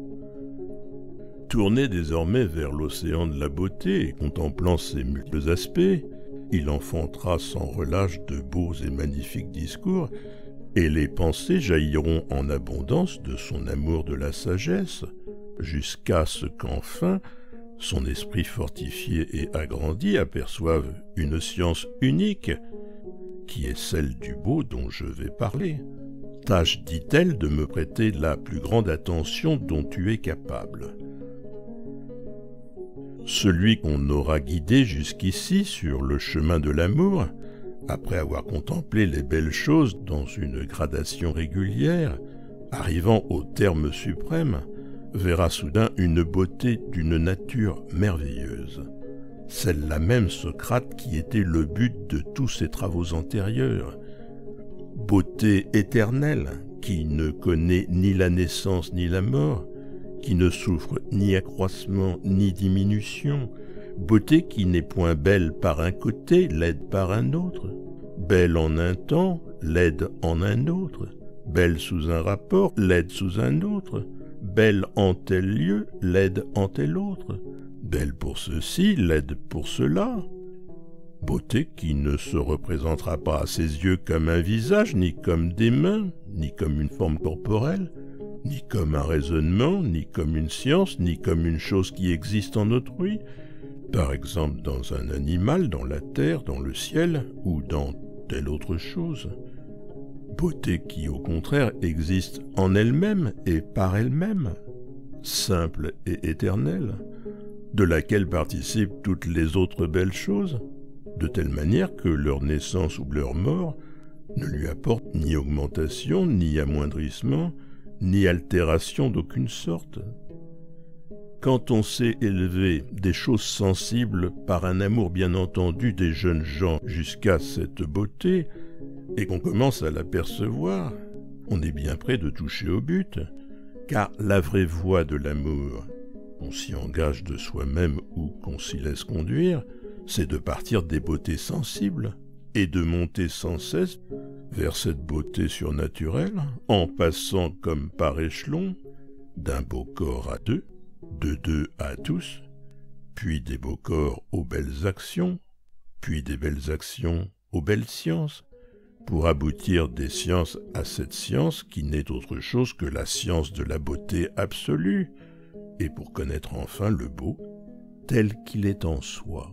Tourné désormais vers l'océan de la beauté et contemplant ses multiples aspects, il enfantera sans relâche de beaux et magnifiques discours, et les pensées jailliront en abondance de son amour de la sagesse, jusqu'à ce qu'enfin son esprit fortifié et agrandi aperçoive une science unique, qui est celle du beau dont je vais parler. Tâche, dit-elle, de me prêter la plus grande attention dont tu es capable. Celui qu'on aura guidé jusqu'ici sur le chemin de l'amour, après avoir contemplé les belles choses dans une gradation régulière, arrivant au terme suprême, verra soudain une beauté d'une nature merveilleuse. Celle-là même, Socrate, qui était le but de tous ses travaux antérieurs. Beauté éternelle, qui ne connaît ni la naissance ni la mort, qui ne souffre ni accroissement ni diminution, beauté qui n'est point belle par un côté, laide par un autre, belle en un temps, laide en un autre, belle sous un rapport, laide sous un autre, belle en tel lieu, laide en tel autre, belle pour ceci, laide pour cela. Beauté qui ne se représentera pas à ses yeux comme un visage, ni comme des mains, ni comme une forme corporelle, ni comme un raisonnement, ni comme une science, ni comme une chose qui existe en autrui, par exemple dans un animal, dans la terre, dans le ciel, ou dans telle autre chose. Beauté qui, au contraire, existe en elle-même et par elle-même, simple et éternelle, de laquelle participent toutes les autres belles choses, de telle manière que leur naissance ou leur mort ne lui apporte ni augmentation, ni amoindrissement, ni altération d'aucune sorte. Quand on sait élever des choses sensibles par un amour bien entendu des jeunes gens jusqu'à cette beauté, et qu'on commence à l'apercevoir, on est bien près de toucher au but, car la vraie voie de l'amour, qu'on s'y engage de soi-même ou qu'on s'y laisse conduire, c'est de partir des beautés sensibles et de monter sans cesse vers cette beauté surnaturelle, en passant comme par échelon, d'un beau corps à deux, de deux à tous, puis des beaux corps aux belles actions, puis des belles actions aux belles sciences, pour aboutir des sciences à cette science qui n'est autre chose que la science de la beauté absolue, et pour connaître enfin le beau tel qu'il est en soi.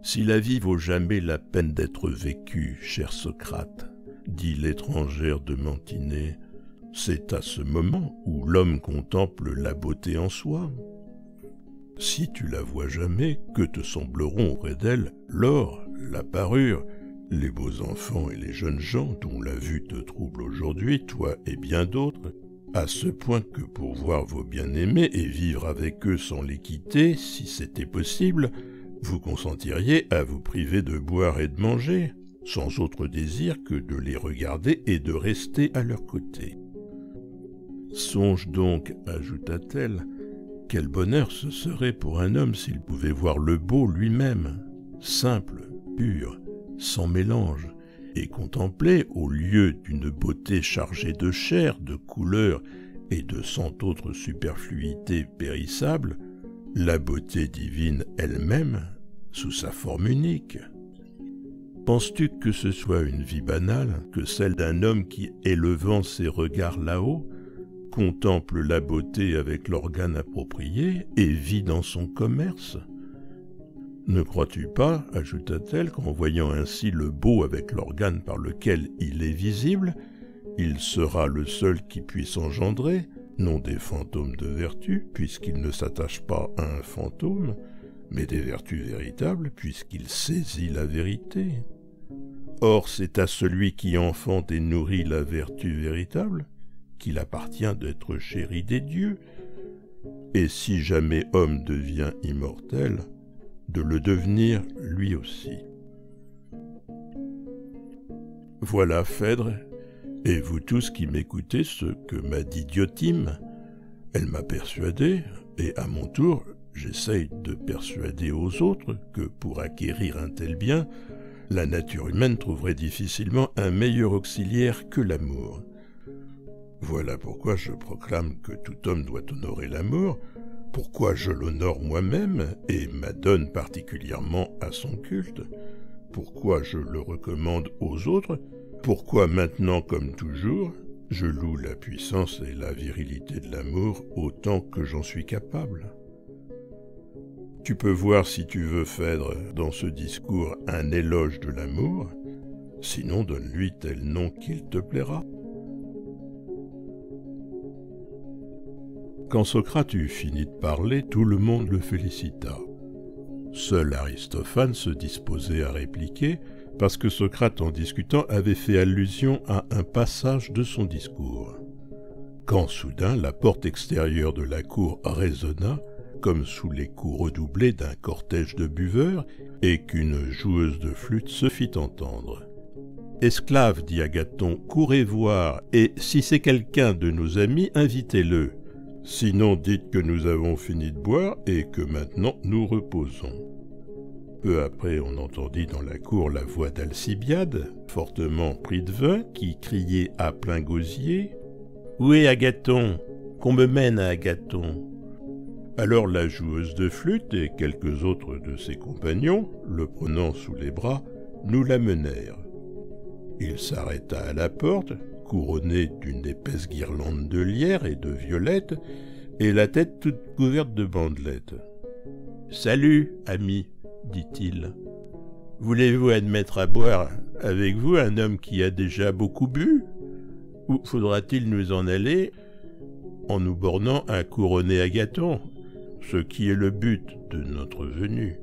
Si la vie vaut jamais la peine d'être vécue, cher Socrate, dit l'étrangère de Mantinée, c'est à ce moment où l'homme contemple la beauté en soi. Si tu la vois jamais, que te sembleront auprès d'elle l'or, la parure, les beaux enfants et les jeunes gens dont la vue te trouble aujourd'hui, toi et bien d'autres, à ce point que pour voir vos bien-aimés et vivre avec eux sans les quitter, si c'était possible, vous consentiriez à vous priver de boire et de manger, sans autre désir que de les regarder et de rester à leur côté. Songe donc, ajouta-t-elle, quel bonheur ce serait pour un homme s'il pouvait voir le beau lui-même, simple, pur, sans mélange, et contempler, au lieu d'une beauté chargée de chair, de couleurs et de cent autres superfluités périssables, la beauté divine elle-même, sous sa forme unique. Penses-tu que ce soit une vie banale, que celle d'un homme qui, élevant ses regards là-haut, contemple la beauté avec l'organe approprié et vit dans son commerce? Ne crois-tu pas, ajouta-t-elle, qu'en voyant ainsi le beau avec l'organe par lequel il est visible, il sera le seul qui puisse engendrer, non des fantômes de vertu, puisqu'il ne s'attache pas à un fantôme, mais des vertus véritables, puisqu'il saisit la vérité. Or, c'est à celui qui enfante et nourrit la vertu véritable qu'il appartient d'être chéri des dieux, et si jamais homme devient immortel, de le devenir lui aussi. Voilà, Phèdre, et vous tous qui m'écoutez, ce que m'a dit Diotime. Elle m'a persuadé, et à mon tour, j'essaye de persuader aux autres que pour acquérir un tel bien, la nature humaine trouverait difficilement un meilleur auxiliaire que l'amour. Voilà pourquoi je proclame que tout homme doit honorer l'amour, pourquoi je l'honore moi-même et m'adonne particulièrement à son culte, pourquoi je le recommande aux autres, pourquoi maintenant comme toujours, je loue la puissance et la virilité de l'amour autant que j'en suis capable. Tu peux voir si tu veux, Phèdre, dans ce discours un éloge de l'amour, sinon donne-lui tel nom qu'il te plaira. Quand Socrate eut fini de parler, tout le monde le félicita. Seul Aristophane se disposait à répliquer, parce que Socrate, en discutant, avait fait allusion à un passage de son discours. Quand soudain la porte extérieure de la cour résonna, comme sous les coups redoublés d'un cortège de buveurs, et qu'une joueuse de flûte se fit entendre. « Esclave, dit Agathon, courez voir, et si c'est quelqu'un de nos amis, invitez-le. Sinon, dites que nous avons fini de boire et que maintenant nous reposons. » Peu après, on entendit dans la cour la voix d'Alcibiade, fortement pris de vin, qui criait à plein gosier « Où est Agathon? Qu'on me mène à Agathon !» Alors la joueuse de flûte et quelques autres de ses compagnons, le prenant sous les bras, nous l'amenèrent. Il s'arrêta à la porte, couronné d'une épaisse guirlande de lierre et de violettes, et la tête toute couverte de bandelettes. « Salut, ami, dit-il. Voulez-vous admettre à boire avec vous un homme qui a déjà beaucoup bu? Ou faudra-t-il nous en aller en nous bornant à couronner Agathon, ce qui est le but de notre venue?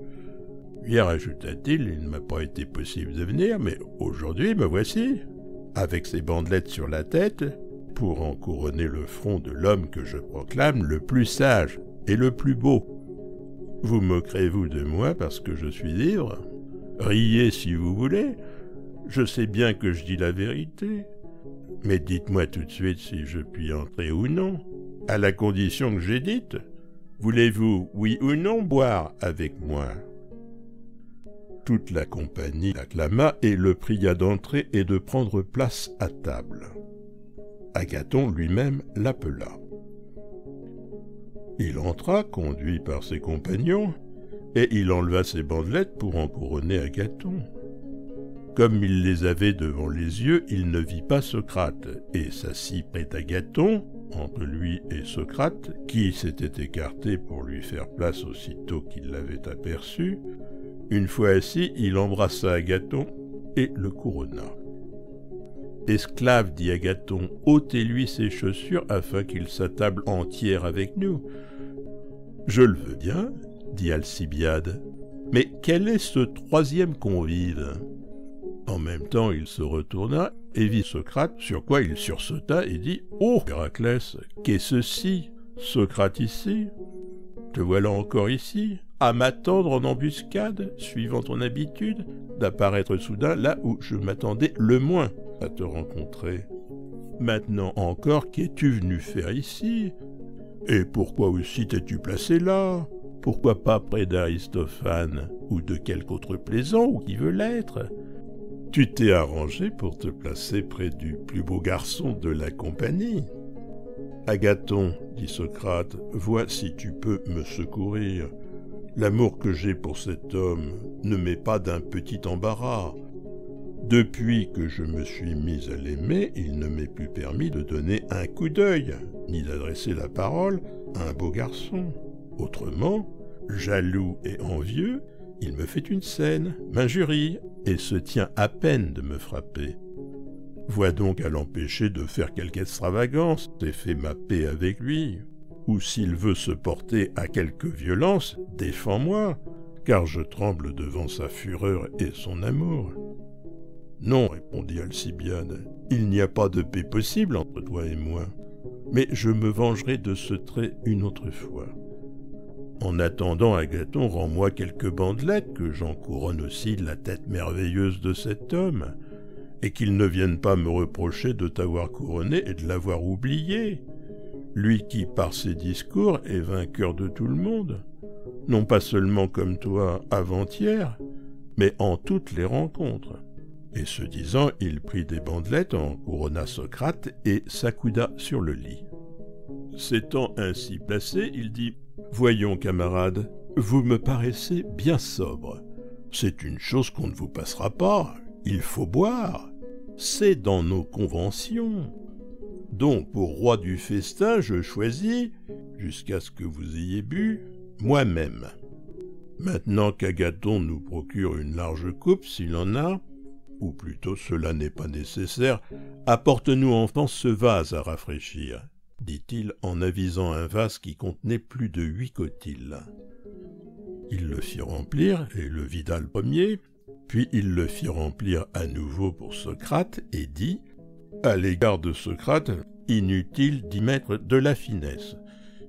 Hier, ajouta-t-il, il ne m'a pas été possible de venir, mais aujourd'hui me voici, avec ses bandelettes sur la tête, pour en couronner le front de l'homme que je proclame le plus sage et le plus beau. Vous moquerez-vous de moi parce que je suis ivre? Riez si vous voulez, je sais bien que je dis la vérité. Mais dites-moi tout de suite si je puis entrer ou non, à la condition que j'ai dite. Voulez-vous, oui ou non, boire avec moi? Toute la compagnie l'acclama et le pria d'entrer et de prendre place à table. Agathon lui-même l'appela. Il entra, conduit par ses compagnons, et il enleva ses bandelettes pour en couronner Agathon. Comme il les avait devant les yeux, il ne vit pas Socrate, et s'assit près d'Agathon, entre lui et Socrate, qui s'était écarté pour lui faire place aussitôt qu'il l'avait aperçu. Une fois assis, il embrassa Agathon et le couronna. « Esclave, dit Agathon, ôtez-lui ses chaussures afin qu'il s'attable entière avec nous. » Je le veux bien, dit Alcibiade. Mais quel est ce troisième convive? En même temps, il se retourna et vit Socrate, sur quoi il sursauta et dit « Oh, Héraclès, qu'est ceci? Socrate ici? Te voilà encore ici, à m'attendre en embuscade, suivant ton habitude, d'apparaître soudain là où je m'attendais le moins à te rencontrer. Maintenant encore, qu'es-tu venu faire ici? Et pourquoi aussi t'es-tu placé là? Pourquoi pas près d'Aristophane ou de quelque autre plaisant ou qui veut l'être? Tu t'es arrangé pour te placer près du plus beau garçon de la compagnie. Agathon, dit Socrate, vois si tu peux me secourir. L'amour que j'ai pour cet homme ne m'est pas d'un petit embarras. Depuis que je me suis mis à l'aimer, il ne m'est plus permis de donner un coup d'œil, ni d'adresser la parole à un beau garçon. Autrement, jaloux et envieux, il me fait une scène, m'injurie, et se tient à peine de me frapper. Vois donc à l'empêcher de faire quelque extravagance, et fais ma paix avec lui. Ou s'il veut se porter à quelque violence, défends-moi, car je tremble devant sa fureur et son amour. Non, répondit Alcibiade, il n'y a pas de paix possible entre toi et moi, mais je me vengerai de ce trait une autre fois. En attendant, Agathon, rends-moi quelques bandelettes, que j'en couronne aussi la tête merveilleuse de cet homme, et qu'il ne vienne pas me reprocher de t'avoir couronné et de l'avoir oublié, lui qui, par ses discours, est vainqueur de tout le monde, non pas seulement comme toi avant-hier, mais en toutes les rencontres. Et ce disant, il prit des bandelettes, en couronna Socrate et s'accouda sur le lit. S'étant ainsi placé, il dit « Voyons, camarade, vous me paraissez bien sobre. C'est une chose qu'on ne vous passera pas, il faut boire. C'est dans nos conventions. Donc, pour roi du festin, je choisis, jusqu'à ce que vous ayez bu, moi-même. Maintenant qu'Agathon nous procure une large coupe, s'il en a, ou plutôt cela n'est pas nécessaire, apporte-nous enfin ce vase à rafraîchir, dit-il en avisant un vase qui contenait plus de 8 cotyles. Il le fit remplir et le vida le premier, puis il le fit remplir à nouveau pour Socrate et dit « À l'égard de Socrate, inutile d'y mettre de la finesse.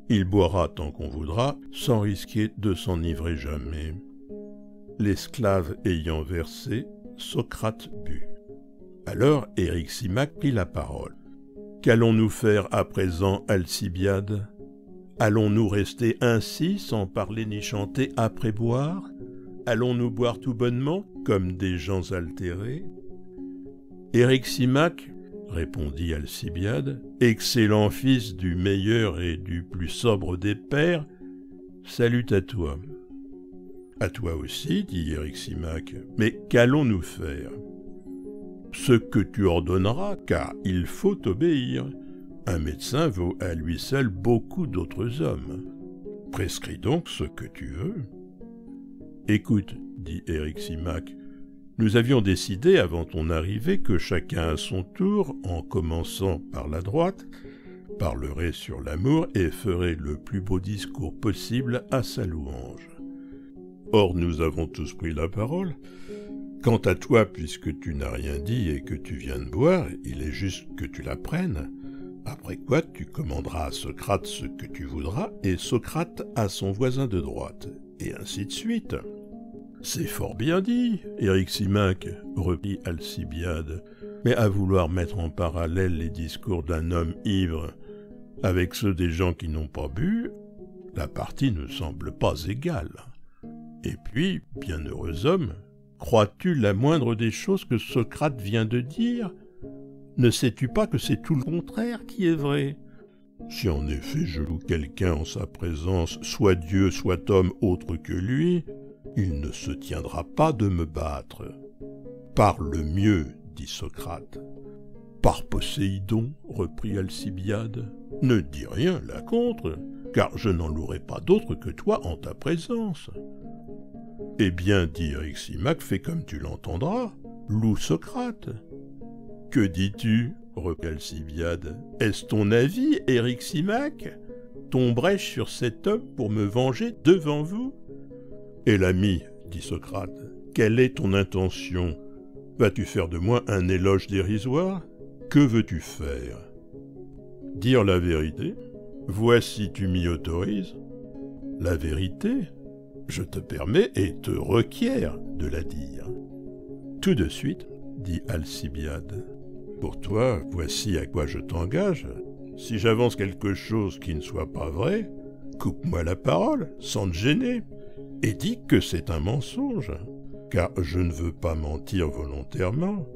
Il boira tant qu'on voudra, sans risquer de s'enivrer jamais. » L'esclave ayant versé, Socrate but. Alors Eryximaque prit la parole. « Qu'allons-nous faire à présent, Alcibiade? Allons-nous rester ainsi, sans parler ni chanter, après boire? Allons-nous boire tout bonnement, comme des gens altérés? » Eryximaque, répondit Alcibiade, excellent fils du meilleur et du plus sobre des pères, salut à toi. À toi aussi, dit Eryximaque, mais qu'allons-nous faire? Ce que tu ordonneras, car il faut obéir. Un médecin vaut à lui seul beaucoup d'autres hommes. Prescris donc ce que tu veux. Écoute, dit Eryximaque, nous avions décidé avant ton arrivée que chacun à son tour, en commençant par la droite, parlerait sur l'amour et ferait le plus beau discours possible à sa louange. Or nous avons tous pris la parole. Quant à toi, puisque tu n'as rien dit et que tu viens de boire, il est juste que tu la prennes. Après quoi tu commanderas à Socrate ce que tu voudras, et Socrate à son voisin de droite, et ainsi de suite. C'est fort bien dit, Eryximaque, reprit Alcibiade, mais à vouloir mettre en parallèle les discours d'un homme ivre avec ceux des gens qui n'ont pas bu, la partie ne semble pas égale. Et puis, bienheureux homme, crois-tu la moindre des choses que Socrate vient de dire? Ne sais-tu pas que c'est tout le contraire qui est vrai? Si en effet je loue quelqu'un en sa présence, soit Dieu, soit homme autre que lui, il ne se tiendra pas de me battre. Parle mieux, dit Socrate. Par Poséidon, reprit Alcibiade, ne dis rien là contre, car je n'en louerai pas d'autre que toi en ta présence. Eh bien, dit Eryximaque, fais comme tu l'entendras, loue Socrate. Que dis-tu? Reprit Alcibiade. Est-ce ton avis, Eryximaque? tomberai-je sur cet homme pour me venger devant vous? Et l'ami, dit Socrate, quelle est ton intention? Vas-tu faire de moi un éloge dérisoire? Que veux-tu faire? Dire la vérité? Voici tu m'y autorises. La vérité, je te permets et te requiers de la dire. Tout de suite, dit Alcibiade, pour toi, voici à quoi je t'engage. Si j'avance quelque chose qui ne soit pas vrai, coupe-moi la parole, sans te gêner, et dis que c'est un mensonge, car je ne veux pas mentir volontairement.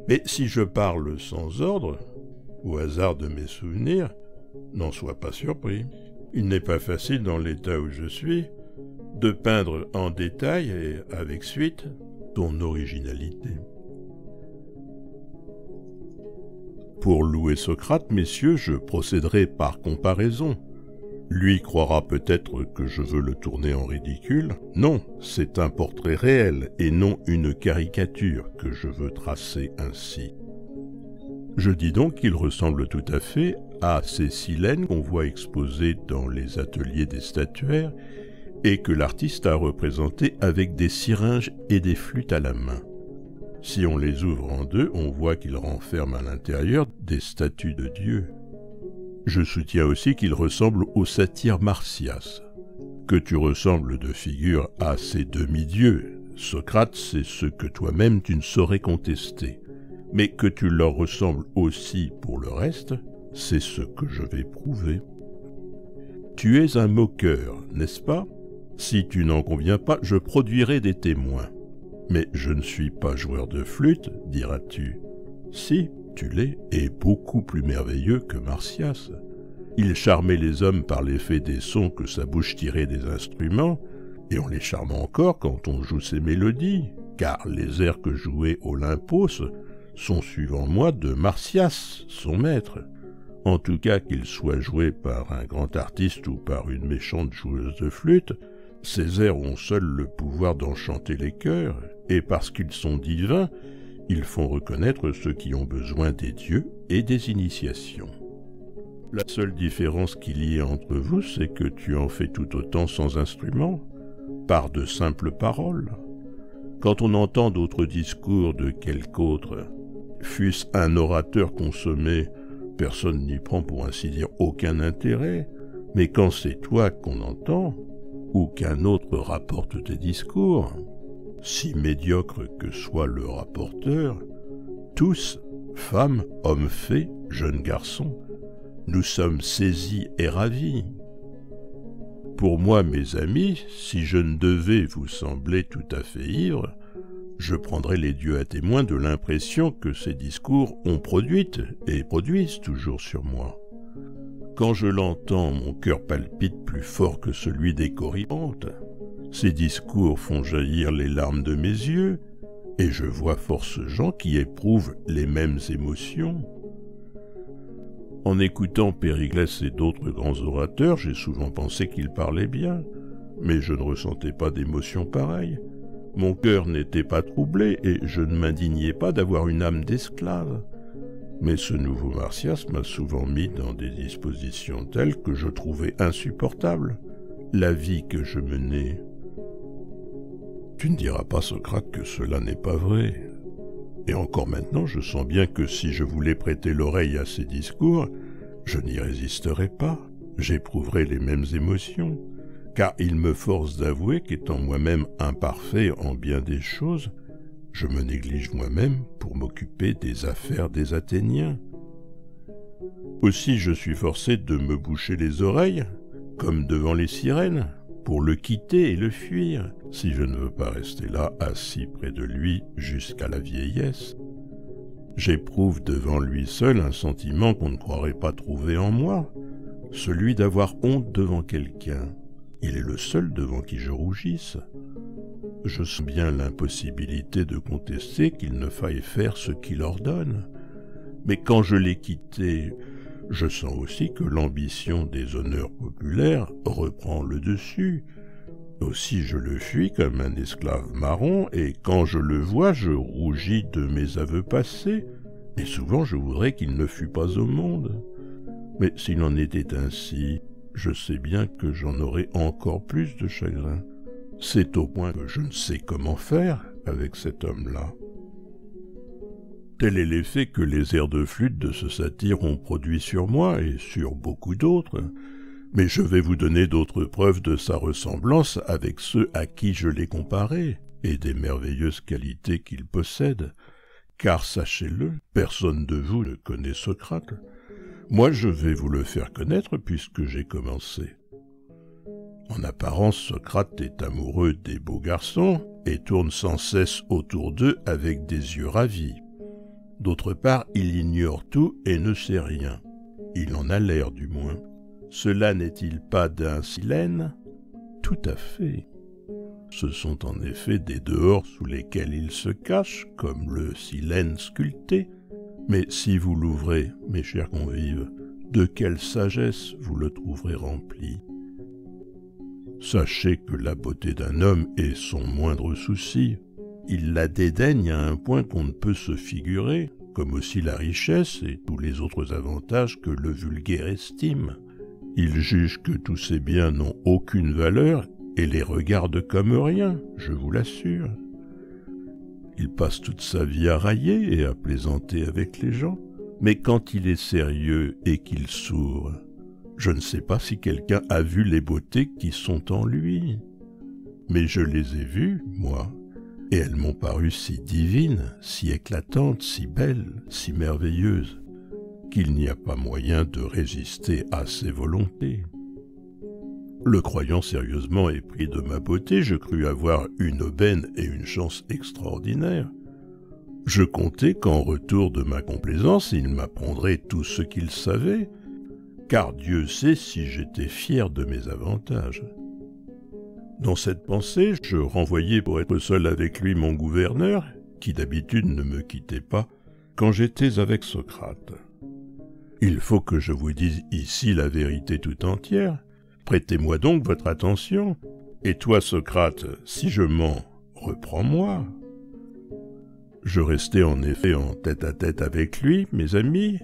Mais si je parle sans ordre, au hasard de mes souvenirs, n'en sois pas surpris. Il n'est pas facile dans l'état où je suis de peindre en détail et avec suite ton originalité. Pour louer Socrate, messieurs, je procéderai par comparaison. Lui croira peut-être que je veux le tourner en ridicule. Non, c'est un portrait réel et non une caricature que je veux tracer ainsi. Je dis donc qu'il ressemble tout à fait à ces silènes qu'on voit exposées dans les ateliers des statuaires et que l'artiste a représentées avec des syringes et des flûtes à la main. Si on les ouvre en deux, on voit qu'ils renferment à l'intérieur des statues de dieux. Je soutiens aussi qu'il ressemble au satyre Marsyas. Que tu ressembles de figure à ces demi-dieux, Socrate, c'est ce que toi-même tu ne saurais contester. Mais que tu leur ressembles aussi pour le reste, c'est ce que je vais prouver. Tu es un moqueur, n'est-ce pas? Si tu n'en conviens pas, je produirai des témoins. Mais je ne suis pas joueur de flûte, diras-tu. Si, tu l'es, et beaucoup plus merveilleux que Marsyas. Il charmait les hommes par l'effet des sons que sa bouche tirait des instruments, et on les charme encore quand on joue ses mélodies, car les airs que jouait Olympos sont, suivant moi, de Marsyas, son maître. En tout cas, qu'il soit joué par un grand artiste ou par une méchante joueuse de flûte, ces airs ont seuls le pouvoir d'enchanter les cœurs, et parce qu'ils sont divins, ils font reconnaître ceux qui ont besoin des dieux et des initiations. La seule différence qu'il y ait entre vous, c'est que tu en fais tout autant sans instrument, par de simples paroles. Quand on entend d'autres discours de quelque autre, fût-ce un orateur consommé, personne n'y prend pour ainsi dire aucun intérêt, mais quand c'est toi qu'on entend, ou qu'un autre rapporte tes discours, si médiocre que soit le rapporteur, tous, femmes, hommes faits, jeunes garçons, nous sommes saisis et ravis. Pour moi, mes amis, si je ne devais vous sembler tout à fait ivre, je prendrais les dieux à témoin de l'impression que ces discours ont produite et produisent toujours sur moi. Quand je l'entends, mon cœur palpite plus fort que celui des Corybanthes. Ces discours font jaillir les larmes de mes yeux, et je vois force gens qui éprouvent les mêmes émotions. En écoutant Périclès et d'autres grands orateurs, j'ai souvent pensé qu'ils parlaient bien, mais je ne ressentais pas d'émotion pareille. Mon cœur n'était pas troublé, et je ne m'indignais pas d'avoir une âme d'esclave. Mais ce nouveau Marsyas m'a souvent mis dans des dispositions telles que je trouvais insupportables la vie que je menais. Tu ne diras pas, Socrate, que cela n'est pas vrai. Et encore maintenant, je sens bien que si je voulais prêter l'oreille à ces discours, je n'y résisterais pas, j'éprouverais les mêmes émotions, car il me force d'avouer qu'étant moi-même imparfait en bien des choses, je me néglige moi-même pour m'occuper des affaires des Athéniens. Aussi je suis forcé de me boucher les oreilles, comme devant les sirènes, pour le quitter et le fuir, si je ne veux pas rester là, assis près de lui jusqu'à la vieillesse. J'éprouve devant lui seul un sentiment qu'on ne croirait pas trouver en moi, celui d'avoir honte devant quelqu'un. Il est le seul devant qui je rougisse. Je sens bien l'impossibilité de contester qu'il ne faille faire ce qu'il ordonne. Mais quand je l'ai quitté, je sens aussi que l'ambition des honneurs populaires reprend le dessus. Aussi je le fuis comme un esclave marron, et quand je le vois, je rougis de mes aveux passés, et souvent je voudrais qu'il ne fût pas au monde. Mais s'il en était ainsi, je sais bien que j'en aurai encore plus de chagrin. C'est au point que je ne sais comment faire avec cet homme-là. Tel est l'effet que les airs de flûte de ce satyre ont produit sur moi et sur beaucoup d'autres, mais je vais vous donner d'autres preuves de sa ressemblance avec ceux à qui je l'ai comparé, et des merveilleuses qualités qu'il possède, car sachez-le, personne de vous ne connaît Socrate. Moi je vais vous le faire connaître puisque j'ai commencé. En apparence, Socrate est amoureux des beaux garçons et tourne sans cesse autour d'eux avec des yeux ravis. D'autre part, il ignore tout et ne sait rien. Il en a l'air du moins. Cela n'est-il pas d'un Silène? Tout à fait. Ce sont en effet des dehors sous lesquels il se cache, comme le Silène sculpté. Mais si vous l'ouvrez, mes chers convives, de quelle sagesse vous le trouverez rempli. Sachez que la beauté d'un homme est son moindre souci. Il la dédaigne à un point qu'on ne peut se figurer, comme aussi la richesse et tous les autres avantages que le vulgaire estime. Il juge que tous ces biens n'ont aucune valeur et les regarde comme rien, je vous l'assure. Il passe toute sa vie à railler et à plaisanter avec les gens, mais quand il est sérieux et qu'il sourd, je ne sais pas si quelqu'un a vu les beautés qui sont en lui. Mais je les ai vues, moi, et elles m'ont paru si divines, si éclatantes, si belles, si merveilleuses, qu'il n'y a pas moyen de résister à ses volontés. Le croyant sérieusement épris de ma beauté, je crus avoir une aubaine et une chance extraordinaires. Je comptais qu'en retour de ma complaisance, il m'apprendrait tout ce qu'il savait, car Dieu sait si j'étais fier de mes avantages. Dans cette pensée, je renvoyai pour être seul avec lui mon gouverneur, qui d'habitude ne me quittait pas, quand j'étais avec Socrate. Il faut que je vous dise ici la vérité tout entière. Prêtez-moi donc votre attention. Et toi, Socrate, si je mens, reprends-moi. Je restai en effet en tête-à-tête avec lui, mes amis,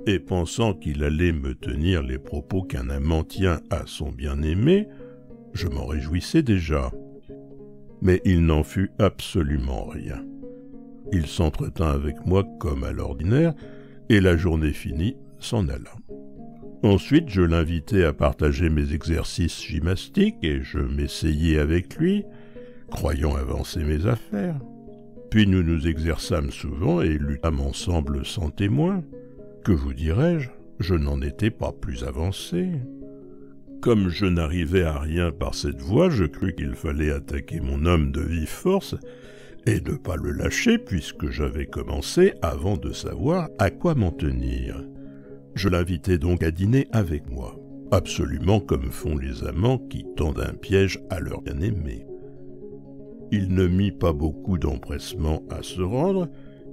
et pensant qu'il allait me tenir les propos qu'un amant tient à son bien-aimé, je m'en réjouissais déjà. Mais il n'en fut absolument rien. Il s'entretint avec moi comme à l'ordinaire, et la journée finie, s'en alla. Ensuite, je l'invitai à partager mes exercices gymnastiques, et je m'essayai avec lui, croyant avancer mes affaires. Puis nous nous exerçâmes souvent et luttâmes ensemble sans témoin. Que vous dirais-je, je n'en étais pas plus avancé. Comme je n'arrivais à rien par cette voie, je crus qu'il fallait attaquer mon homme de vive force et ne pas le lâcher puisque j'avais commencé avant de savoir à quoi m'en tenir. Je l'invitai donc à dîner avec moi, absolument comme font les amants qui tendent un piège à leur bien-aimé. Il ne mit pas beaucoup d'empressement à se rendre,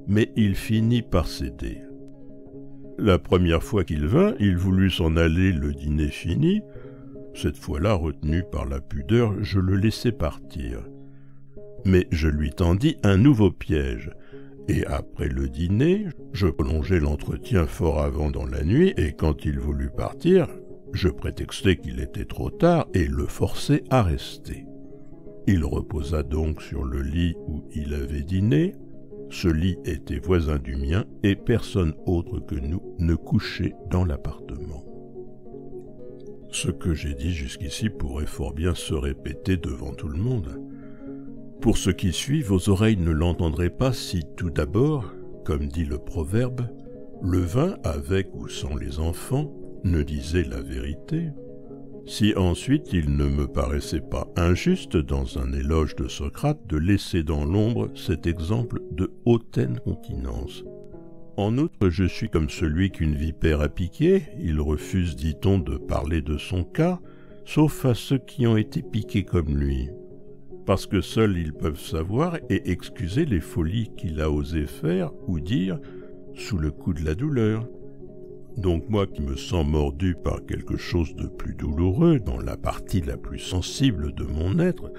mais il finit par céder. La première fois qu'il vint, il voulut s'en aller le dîner fini. Cette fois-là, retenu par la pudeur, je le laissai partir. Mais je lui tendis un nouveau piège, et après le dîner, je prolongeai l'entretien fort avant dans la nuit, et quand il voulut partir, je prétextai qu'il était trop tard et le forçai à rester. Il reposa donc sur le lit où il avait dîné. Ce lit était voisin du mien et personne autre que nous ne couchait dans l'appartement. Ce que j'ai dit jusqu'ici pourrait fort bien se répéter devant tout le monde. Pour ce qui suit, vos oreilles ne l'entendraient pas si tout d'abord, comme dit le proverbe, le vin avec ou sans les enfants ne disait la vérité. Si ensuite il ne me paraissait pas injuste dans un éloge de Socrate de laisser dans l'ombre cet exemple de hautaine continence. En outre, je suis comme celui qu'une vipère a piqué, il refuse, dit-on, de parler de son cas, sauf à ceux qui ont été piqués comme lui, parce que seuls ils peuvent savoir et excuser les folies qu'il a osé faire ou dire sous le coup de la douleur. Donc moi qui me sens mordu par quelque chose de plus douloureux dans la partie la plus sensible de mon être,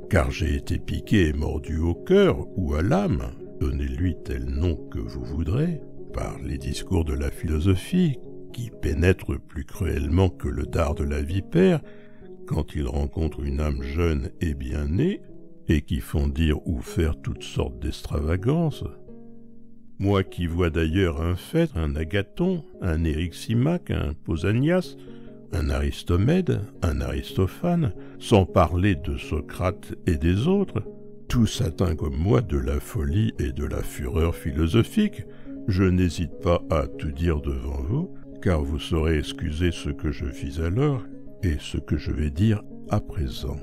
car j'ai été piqué et mordu au cœur ou à l'âme, donnez-lui tel nom que vous voudrez, par les discours de la philosophie, qui pénètre plus cruellement que le dard de la vipère quand il rencontre une âme jeune et bien née, et qui font dire ou faire toutes sortes d'extravagances. Moi qui vois d'ailleurs un Phèdre, un Agathon, un Eryximaque, un Pausanias, un Aristomède, un Aristophane, sans parler de Socrate et des autres, tous atteints comme moi de la folie et de la fureur philosophique, je n'hésite pas à tout dire devant vous, car vous saurez excuser ce que je fis alors et ce que je vais dire à présent.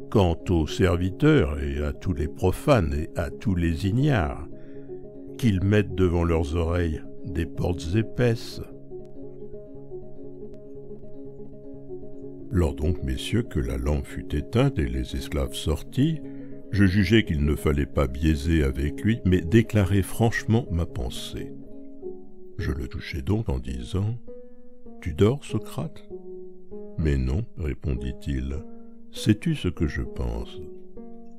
Quant aux serviteurs et à tous les profanes et à tous les ignares, qu'ils mettent devant leurs oreilles des portes épaisses. Lors donc, messieurs, que la lampe fut éteinte et les esclaves sortis, je jugeai qu'il ne fallait pas biaiser avec lui, mais déclarer franchement ma pensée. Je le touchai donc en disant « Tu dors, Socrate ?»« Mais non, répondit-il, sais-tu ce que je pense ?»«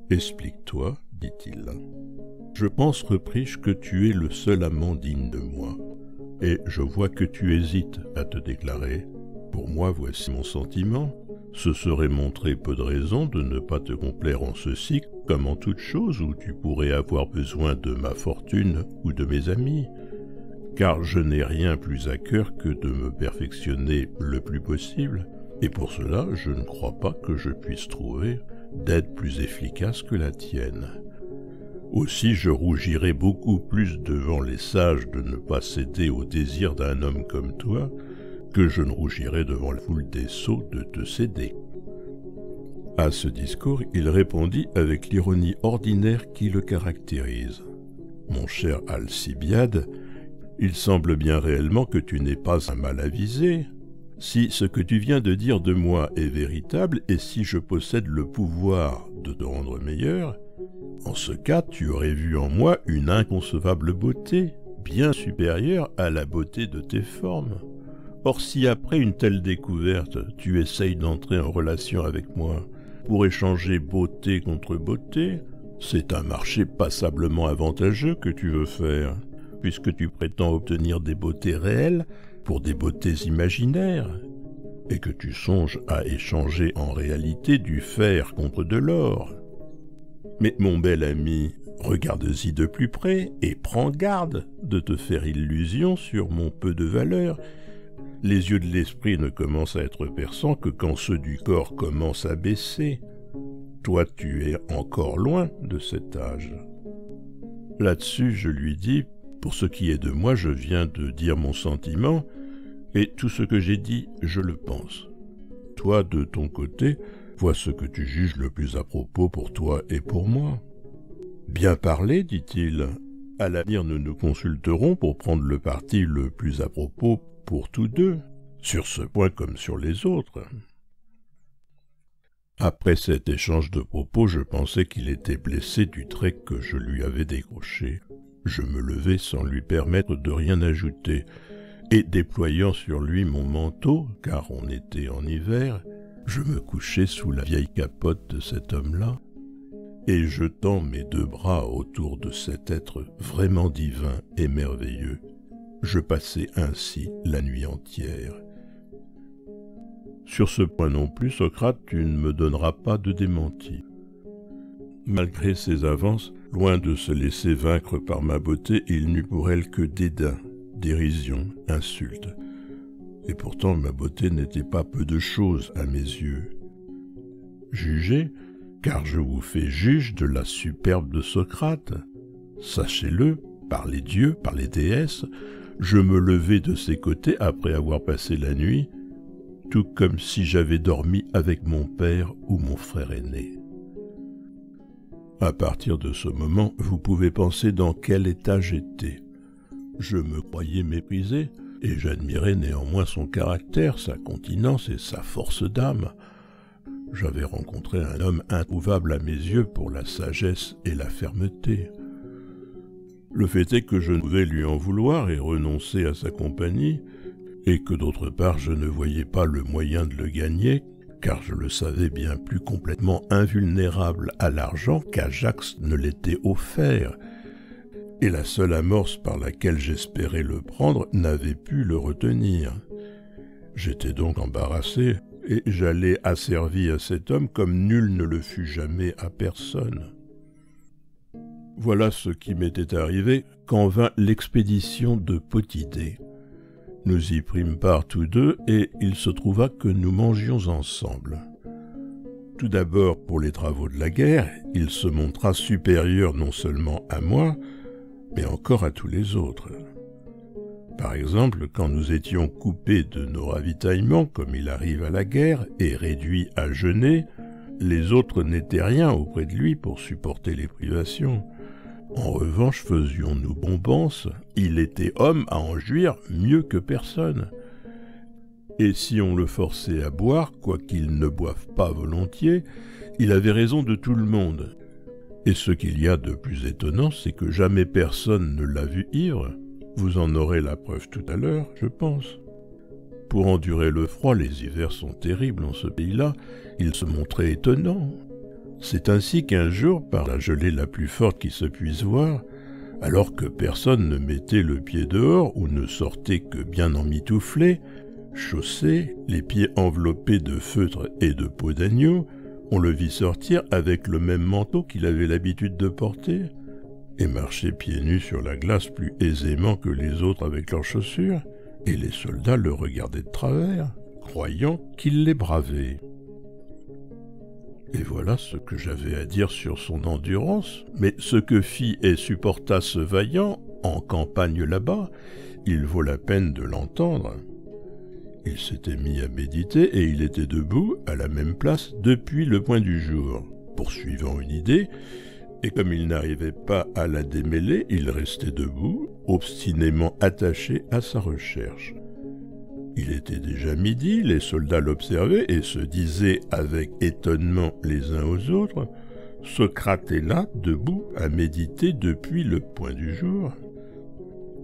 Explique-toi, dit-il. »« Je pense, repris-je, que tu es le seul amant digne de moi, et je vois que tu hésites à te déclarer. Pour moi, voici mon sentiment. Ce serait montrer peu de raison de ne pas te complaire en ceci, comme en toute chose où tu pourrais avoir besoin de ma fortune ou de mes amis, car je n'ai rien plus à cœur que de me perfectionner le plus possible, et pour cela je ne crois pas que je puisse trouver d'aide plus efficace que la tienne. Aussi je rougirais beaucoup plus devant les sages de ne pas céder au désir d'un homme comme toi, que je ne rougirais devant la foule des sots de te céder. » À ce discours, il répondit avec l'ironie ordinaire qui le caractérise. « Mon cher Alcibiade, il semble bien réellement que tu n'es pas un mal avisé. Si ce que tu viens de dire de moi est véritable, et si je possède le pouvoir de te rendre meilleur, en ce cas tu aurais vu en moi une inconcevable beauté, bien supérieure à la beauté de tes formes. Or si après une telle découverte, tu essayes d'entrer en relation avec moi pour échanger beauté contre beauté, c'est un marché passablement avantageux que tu veux faire, puisque tu prétends obtenir des beautés réelles pour des beautés imaginaires, et que tu songes à échanger en réalité du fer contre de l'or. Mais mon bel ami, regarde-y de plus près et prends garde de te faire illusion sur mon peu de valeur. Les yeux de l'esprit ne commencent à être perçants que quand ceux du corps commencent à baisser. Toi, tu es encore loin de cet âge. » Là-dessus, je lui dis, pour ce qui est de moi, je viens de dire mon sentiment, et tout ce que j'ai dit, je le pense. Toi, de ton côté, vois ce que tu juges le plus à propos pour toi et pour moi. « Bien parlé, dit-il. À l'avenir, nous nous consulterons pour prendre le parti le plus à propos pour tous deux, sur ce point comme sur les autres. » Après cet échange de propos, je pensais qu'il était blessé du trait que je lui avais décroché. Je me levai sans lui permettre de rien ajouter, et déployant sur lui mon manteau, car on était en hiver, je me couchai sous la vieille capote de cet homme-là, et jetant mes deux bras autour de cet être vraiment divin et merveilleux, je passai ainsi la nuit entière. Sur ce point non plus, Socrate, tu ne me donneras pas de démenti. Malgré ses avances, loin de se laisser vaincre par ma beauté, il n'eut pour elle que dédain, dérision, insulte. Et pourtant ma beauté n'était pas peu de chose à mes yeux. Jugez, car je vous fais juge de la superbe de Socrate. Sachez-le, par les dieux, par les déesses, je me levai de ses côtés après avoir passé la nuit, tout comme si j'avais dormi avec mon père ou mon frère aîné. À partir de ce moment, vous pouvez penser dans quel état j'étais. Je me croyais méprisé, et j'admirais néanmoins son caractère, sa continence et sa force d'âme. J'avais rencontré un homme introuvable à mes yeux pour la sagesse et la fermeté. Le fait est que je ne pouvais lui en vouloir et renoncer à sa compagnie, et que d'autre part je ne voyais pas le moyen de le gagner, car je le savais bien plus complètement invulnérable à l'argent qu'Ajax ne l'était au fer. et la seule amorce par laquelle j'espérais le prendre n'avait pu le retenir. J'étais donc embarrassé, et j'allais asservi à cet homme comme nul ne le fut jamais à personne. Voilà ce qui m'était arrivé quand vint l'expédition de Potidée. Nous y prîmes part tous deux, et il se trouva que nous mangions ensemble. Tout d'abord, pour les travaux de la guerre, il se montra supérieur non seulement à moi, mais encore à tous les autres. Par exemple, quand nous étions coupés de nos ravitaillements, comme il arrive à la guerre, et réduits à jeûner, les autres n'étaient rien auprès de lui pour supporter les privations. En revanche, faisions-nous bombance, il était homme à en jouir mieux que personne. Et si on le forçait à boire, quoiqu'il ne boive pas volontiers, il avait raison de tout le monde. Et ce qu'il y a de plus étonnant, c'est que jamais personne ne l'a vu ivre. Vous en aurez la preuve tout à l'heure, je pense. Pour endurer le froid, les hivers sont terribles en ce pays-là, il se montrait étonnant. C'est ainsi qu'un jour, par la gelée la plus forte qui se puisse voir, alors que personne ne mettait le pied dehors ou ne sortait que bien emmitouflé, chaussé, les pieds enveloppés de feutre et de peau d'agneau, on le vit sortir avec le même manteau qu'il avait l'habitude de porter, et marcher pieds nus sur la glace plus aisément que les autres avec leurs chaussures, et les soldats le regardaient de travers, croyant qu'il les bravait. Et voilà ce que j'avais à dire sur son endurance, mais ce que fit et supporta ce vaillant, en campagne là-bas, il vaut la peine de l'entendre. Il s'était mis à méditer et il était debout, à la même place, depuis le point du jour, poursuivant une idée, et comme il n'arrivait pas à la démêler, il restait debout, obstinément attaché à sa recherche. Il était déjà midi, les soldats l'observaient et se disaient avec étonnement les uns aux autres « Socrate est là, debout, à méditer depuis le point du jour ».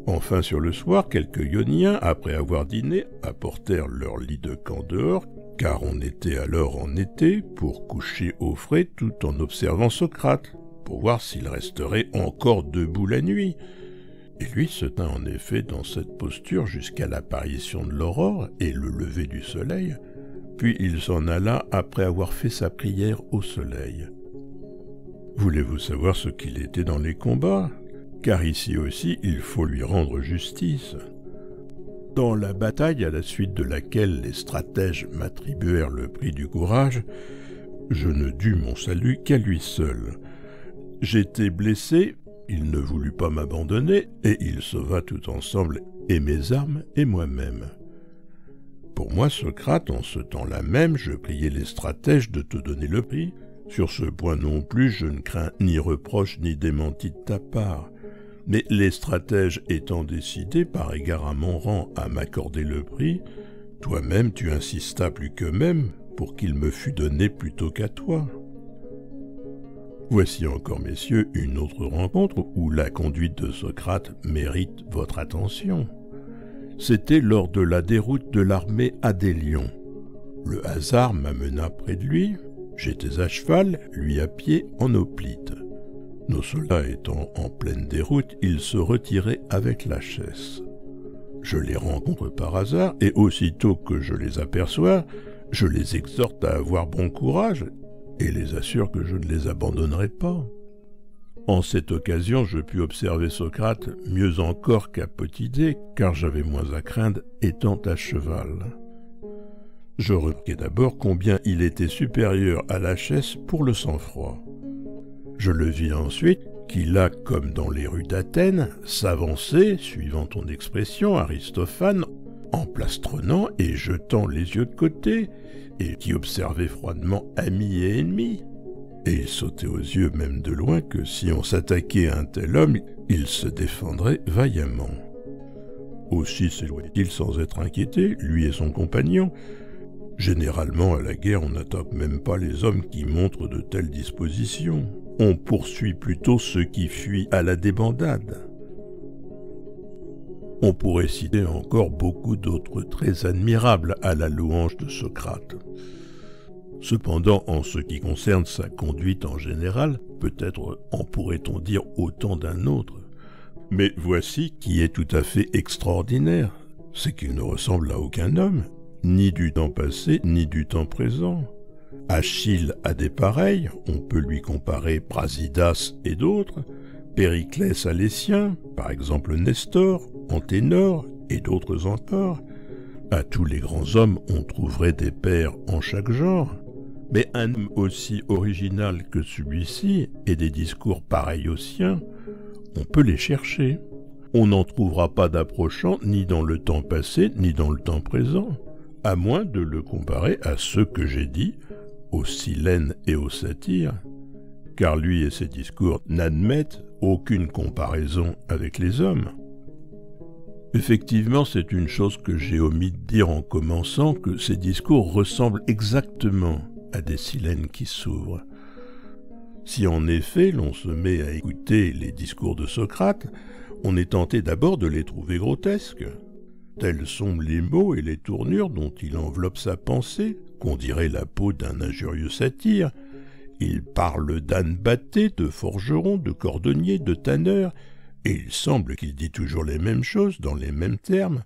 Enfin, sur le soir, quelques Ioniens, après avoir dîné, apportèrent leur lit de camp dehors, car on était alors en été, pour coucher au frais tout en observant Socrate, pour voir s'il resterait encore debout la nuit. Et lui se tint en effet dans cette posture jusqu'à l'apparition de l'aurore et le lever du soleil, puis il s'en alla après avoir fait sa prière au soleil. Voulez-vous savoir ce qu'il était dans les combats ? Car ici aussi il faut lui rendre justice. Dans la bataille à la suite de laquelle les stratèges m'attribuèrent le prix du courage, je ne dus mon salut qu'à lui seul. J'étais blessé, il ne voulut pas m'abandonner, et il sauva tout ensemble et mes armes et moi-même. Pour moi, Socrate, en ce temps-là même, je priais les stratèges de te donner le prix. Sur ce point non plus, je ne crains ni reproche ni démenti de ta part. Mais les stratèges étant décidés, par égard à mon rang, à m'accorder le prix, toi-même tu insistas plus qu'eux-mêmes pour qu'il me fût donné plutôt qu'à toi. Voici encore, messieurs, une autre rencontre où la conduite de Socrate mérite votre attention. C'était lors de la déroute de l'armée à Délion. Le hasard m'amena près de lui, j'étais à cheval, lui à pied en hoplite. Nos soldats étant en pleine déroute, ils se retiraient avec la chasse. Je les rencontre par hasard, et aussitôt que je les aperçois, je les exhorte à avoir bon courage, et les assure que je ne les abandonnerai pas. En cette occasion, je pus observer Socrate mieux encore qu'à Potidée, car j'avais moins à craindre étant à cheval. Je remarquai d'abord combien il était supérieur à la chasse pour le sang-froid. Je le vis ensuite qu'il a, comme dans les rues d'Athènes, s'avancer, suivant ton expression, Aristophane, en plastronnant et jetant les yeux de côté, et qui observait froidement amis et ennemis. Et il sautait aux yeux même de loin que si on s'attaquait à un tel homme, il se défendrait vaillamment. Aussi s'éloignait-il sans être inquiété, lui et son compagnon. Généralement, à la guerre, on n'attaque même pas les hommes qui montrent de telles dispositions. On poursuit plutôt ceux qui fuient à la débandade. On pourrait citer encore beaucoup d'autres traits admirables à la louange de Socrate. Cependant, en ce qui concerne sa conduite en général, peut-être en pourrait-on dire autant d'un autre. Mais voici qui est tout à fait extraordinaire, c'est qu'il ne ressemble à aucun homme, ni du temps passé, ni du temps présent. Achille a des pareils, on peut lui comparer Brasidas et d'autres, Périclès a les siens, par exemple Nestor, Anténor et d'autres encore. À tous les grands hommes, on trouverait des pairs en chaque genre. Mais un homme aussi original que celui-ci et des discours pareils aux siens, on peut les chercher. On n'en trouvera pas d'approchant ni dans le temps passé ni dans le temps présent, à moins de le comparer à ceux que j'ai dit, aux Silènes et aux Satyres, car lui et ses discours n'admettent aucune comparaison avec les hommes. Effectivement, c'est une chose que j'ai omis de dire en commençant, que ces discours ressemblent exactement à des Silènes qui s'ouvrent. Si en effet l'on se met à écouter les discours de Socrate, on est tenté d'abord de les trouver grotesques. Tels sont les mots et les tournures dont il enveloppe sa pensée, qu'on dirait la peau d'un injurieux satyre. Il parle d'ânes battés, de forgerons, de cordonniers, de tanneurs, et il semble qu'il dit toujours les mêmes choses dans les mêmes termes,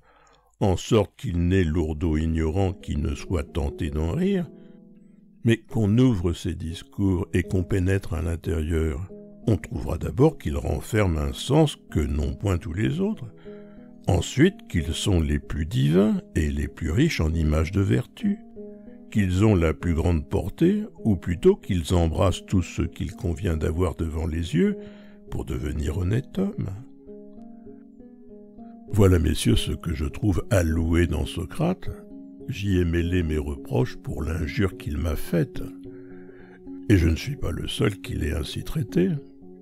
en sorte qu'il n'est lourdeau ignorant qui ne soit tenté d'en rire. Mais qu'on ouvre ses discours et qu'on pénètre à l'intérieur, on trouvera d'abord qu'ils renferment un sens que n'ont point tous les autres, ensuite qu'ils sont les plus divins et les plus riches en images de vertu, qu'ils ont la plus grande portée, ou plutôt qu'ils embrassent tout ce qu'il convient d'avoir devant les yeux pour devenir honnête homme. Voilà, messieurs, ce que je trouve à louer dans Socrate. J'y ai mêlé mes reproches pour l'injure qu'il m'a faite. Et je ne suis pas le seul qui l'ait ainsi traité.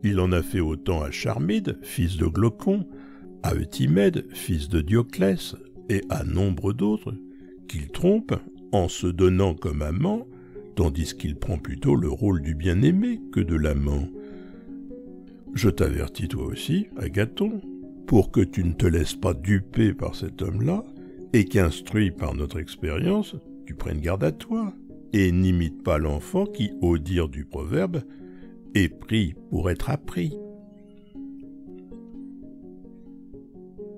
Il en a fait autant à Charmide, fils de Glaucon, à Eutimède, fils de Dioclès, et à nombre d'autres, qu'il trompe en se donnant comme amant, tandis qu'il prend plutôt le rôle du bien-aimé que de l'amant. Je t'avertis toi aussi, Agathon, pour que tu ne te laisses pas duper par cet homme-là, et qu'instruit par notre expérience, tu prennes garde à toi, et n'imite pas l'enfant qui, au dire du proverbe, est pris pour être appris.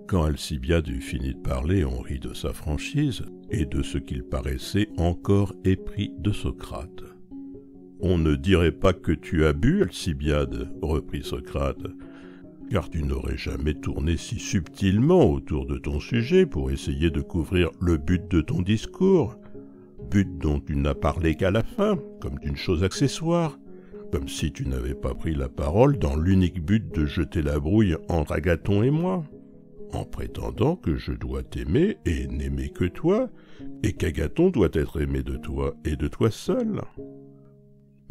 Quand Alcibiade eut fini de parler, on rit de sa franchise et de ce qu'il paraissait encore épris de Socrate. « On ne dirait pas que tu as bu, Alcibiade, reprit Socrate, car tu n'aurais jamais tourné si subtilement autour de ton sujet pour essayer de couvrir le but de ton discours, but dont tu n'as parlé qu'à la fin, comme d'une chose accessoire, comme si tu n'avais pas pris la parole dans l'unique but de jeter la brouille entre Agathon et moi, en prétendant que je dois t'aimer et n'aimer que toi, et qu'Agathon doit être aimé de toi et de toi seul.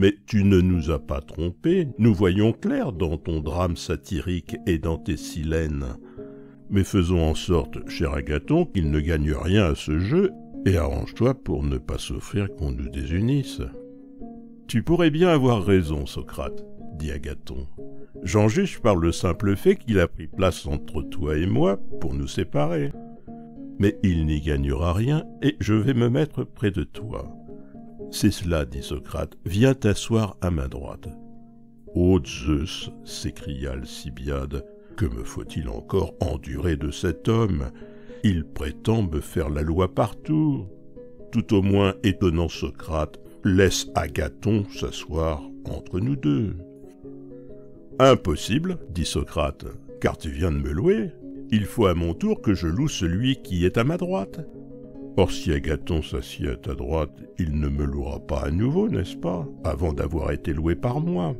Mais tu ne nous as pas trompés, nous voyons clair dans ton drame satirique et dans tes Silènes. Mais faisons en sorte, cher Agathon, qu'il ne gagne rien à ce jeu, et arrange-toi pour ne pas souffrir qu'on nous désunisse. » « Tu pourrais bien avoir raison, Socrate, dit Agathon. J'en juge par le simple fait qu'il a pris place entre toi et moi pour nous séparer. Mais il n'y gagnera rien, et je vais me mettre près de toi. C'est cela, dit Socrate, viens t'asseoir à ma droite. Ô Zeus, s'écria Alcibiade, que me faut-il encore endurer de cet homme? Il prétend me faire la loi partout. Tout au moins, étonnant Socrate, laisse Agathon s'asseoir entre nous deux. Impossible, dit Socrate, car tu viens de me louer. Il faut à mon tour que je loue celui qui est à ma droite. Or, si Agathon s'assied à ta droite, il ne me louera pas à nouveau, n'est-ce pas, avant d'avoir été loué par moi.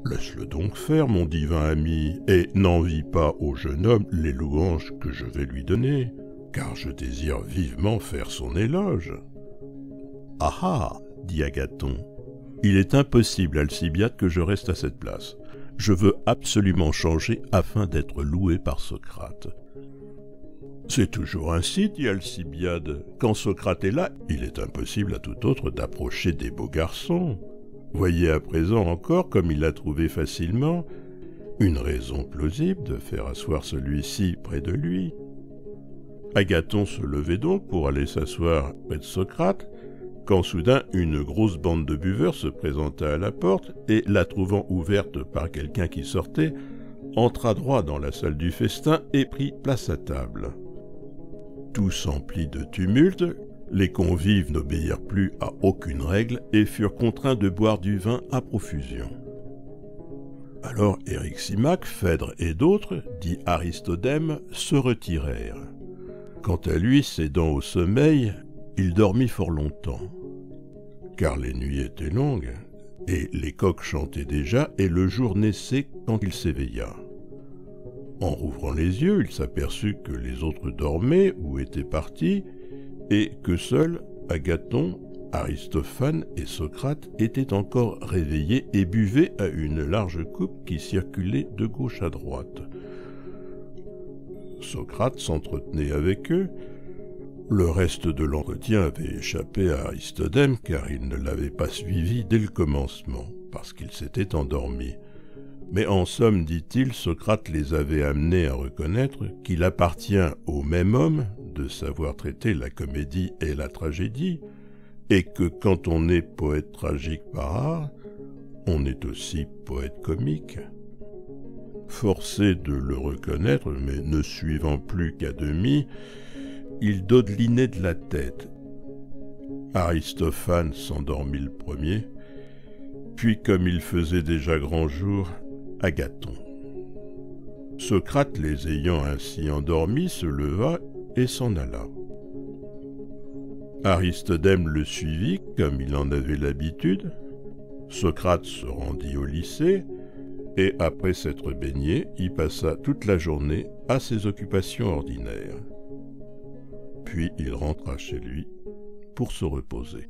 Laisse-le donc faire, mon divin ami, et n'envie pas au jeune homme les louanges que je vais lui donner, car je désire vivement faire son éloge. Ah ah, dit Agathon, il est impossible, Alcibiade, que je reste à cette place. Je veux absolument changer afin d'être loué par Socrate. C'est toujours ainsi, dit Alcibiade. Quand Socrate est là, il est impossible à tout autre d'approcher des beaux garçons. Voyez à présent encore comme il a trouvé facilement une raison plausible de faire asseoir celui-ci près de lui. Agathon se levait donc pour aller s'asseoir près de Socrate, quand soudain une grosse bande de buveurs se présenta à la porte et, la trouvant ouverte par quelqu'un qui sortait, entra droit dans la salle du festin et prit place à table. Tout s'emplit de tumulte, les convives n'obéirent plus à aucune règle et furent contraints de boire du vin à profusion. Alors Eryximach, Phèdre et d'autres, dit Aristodème, se retirèrent. Quant à lui, cédant au sommeil, il dormit fort longtemps, car les nuits étaient longues, et les coqs chantaient déjà, et le jour naissait quand il s'éveilla. En rouvrant les yeux, il s'aperçut que les autres dormaient ou étaient partis, et que seuls Agathon, Aristophane et Socrate étaient encore réveillés et buvaient à une large coupe qui circulait de gauche à droite. Socrate s'entretenait avec eux. Le reste de l'entretien avait échappé à Aristodème car il ne l'avait pas suivi dès le commencement, parce qu'il s'était endormi. Mais en somme, dit-il, Socrate les avait amenés à reconnaître qu'il appartient au même homme de savoir traiter la comédie et la tragédie, et que quand on est poète tragique par art, on est aussi poète comique. Forcé de le reconnaître, mais ne suivant plus qu'à demi, il dodelinait de la tête. Aristophane s'endormit le premier, puis comme il faisait déjà grand jour, Agathon. Socrate, les ayant ainsi endormis, se leva et s'en alla. Aristodème le suivit comme il en avait l'habitude. Socrate se rendit au lycée et après s'être baigné, y passa toute la journée à ses occupations ordinaires. Puis il rentra chez lui pour se reposer.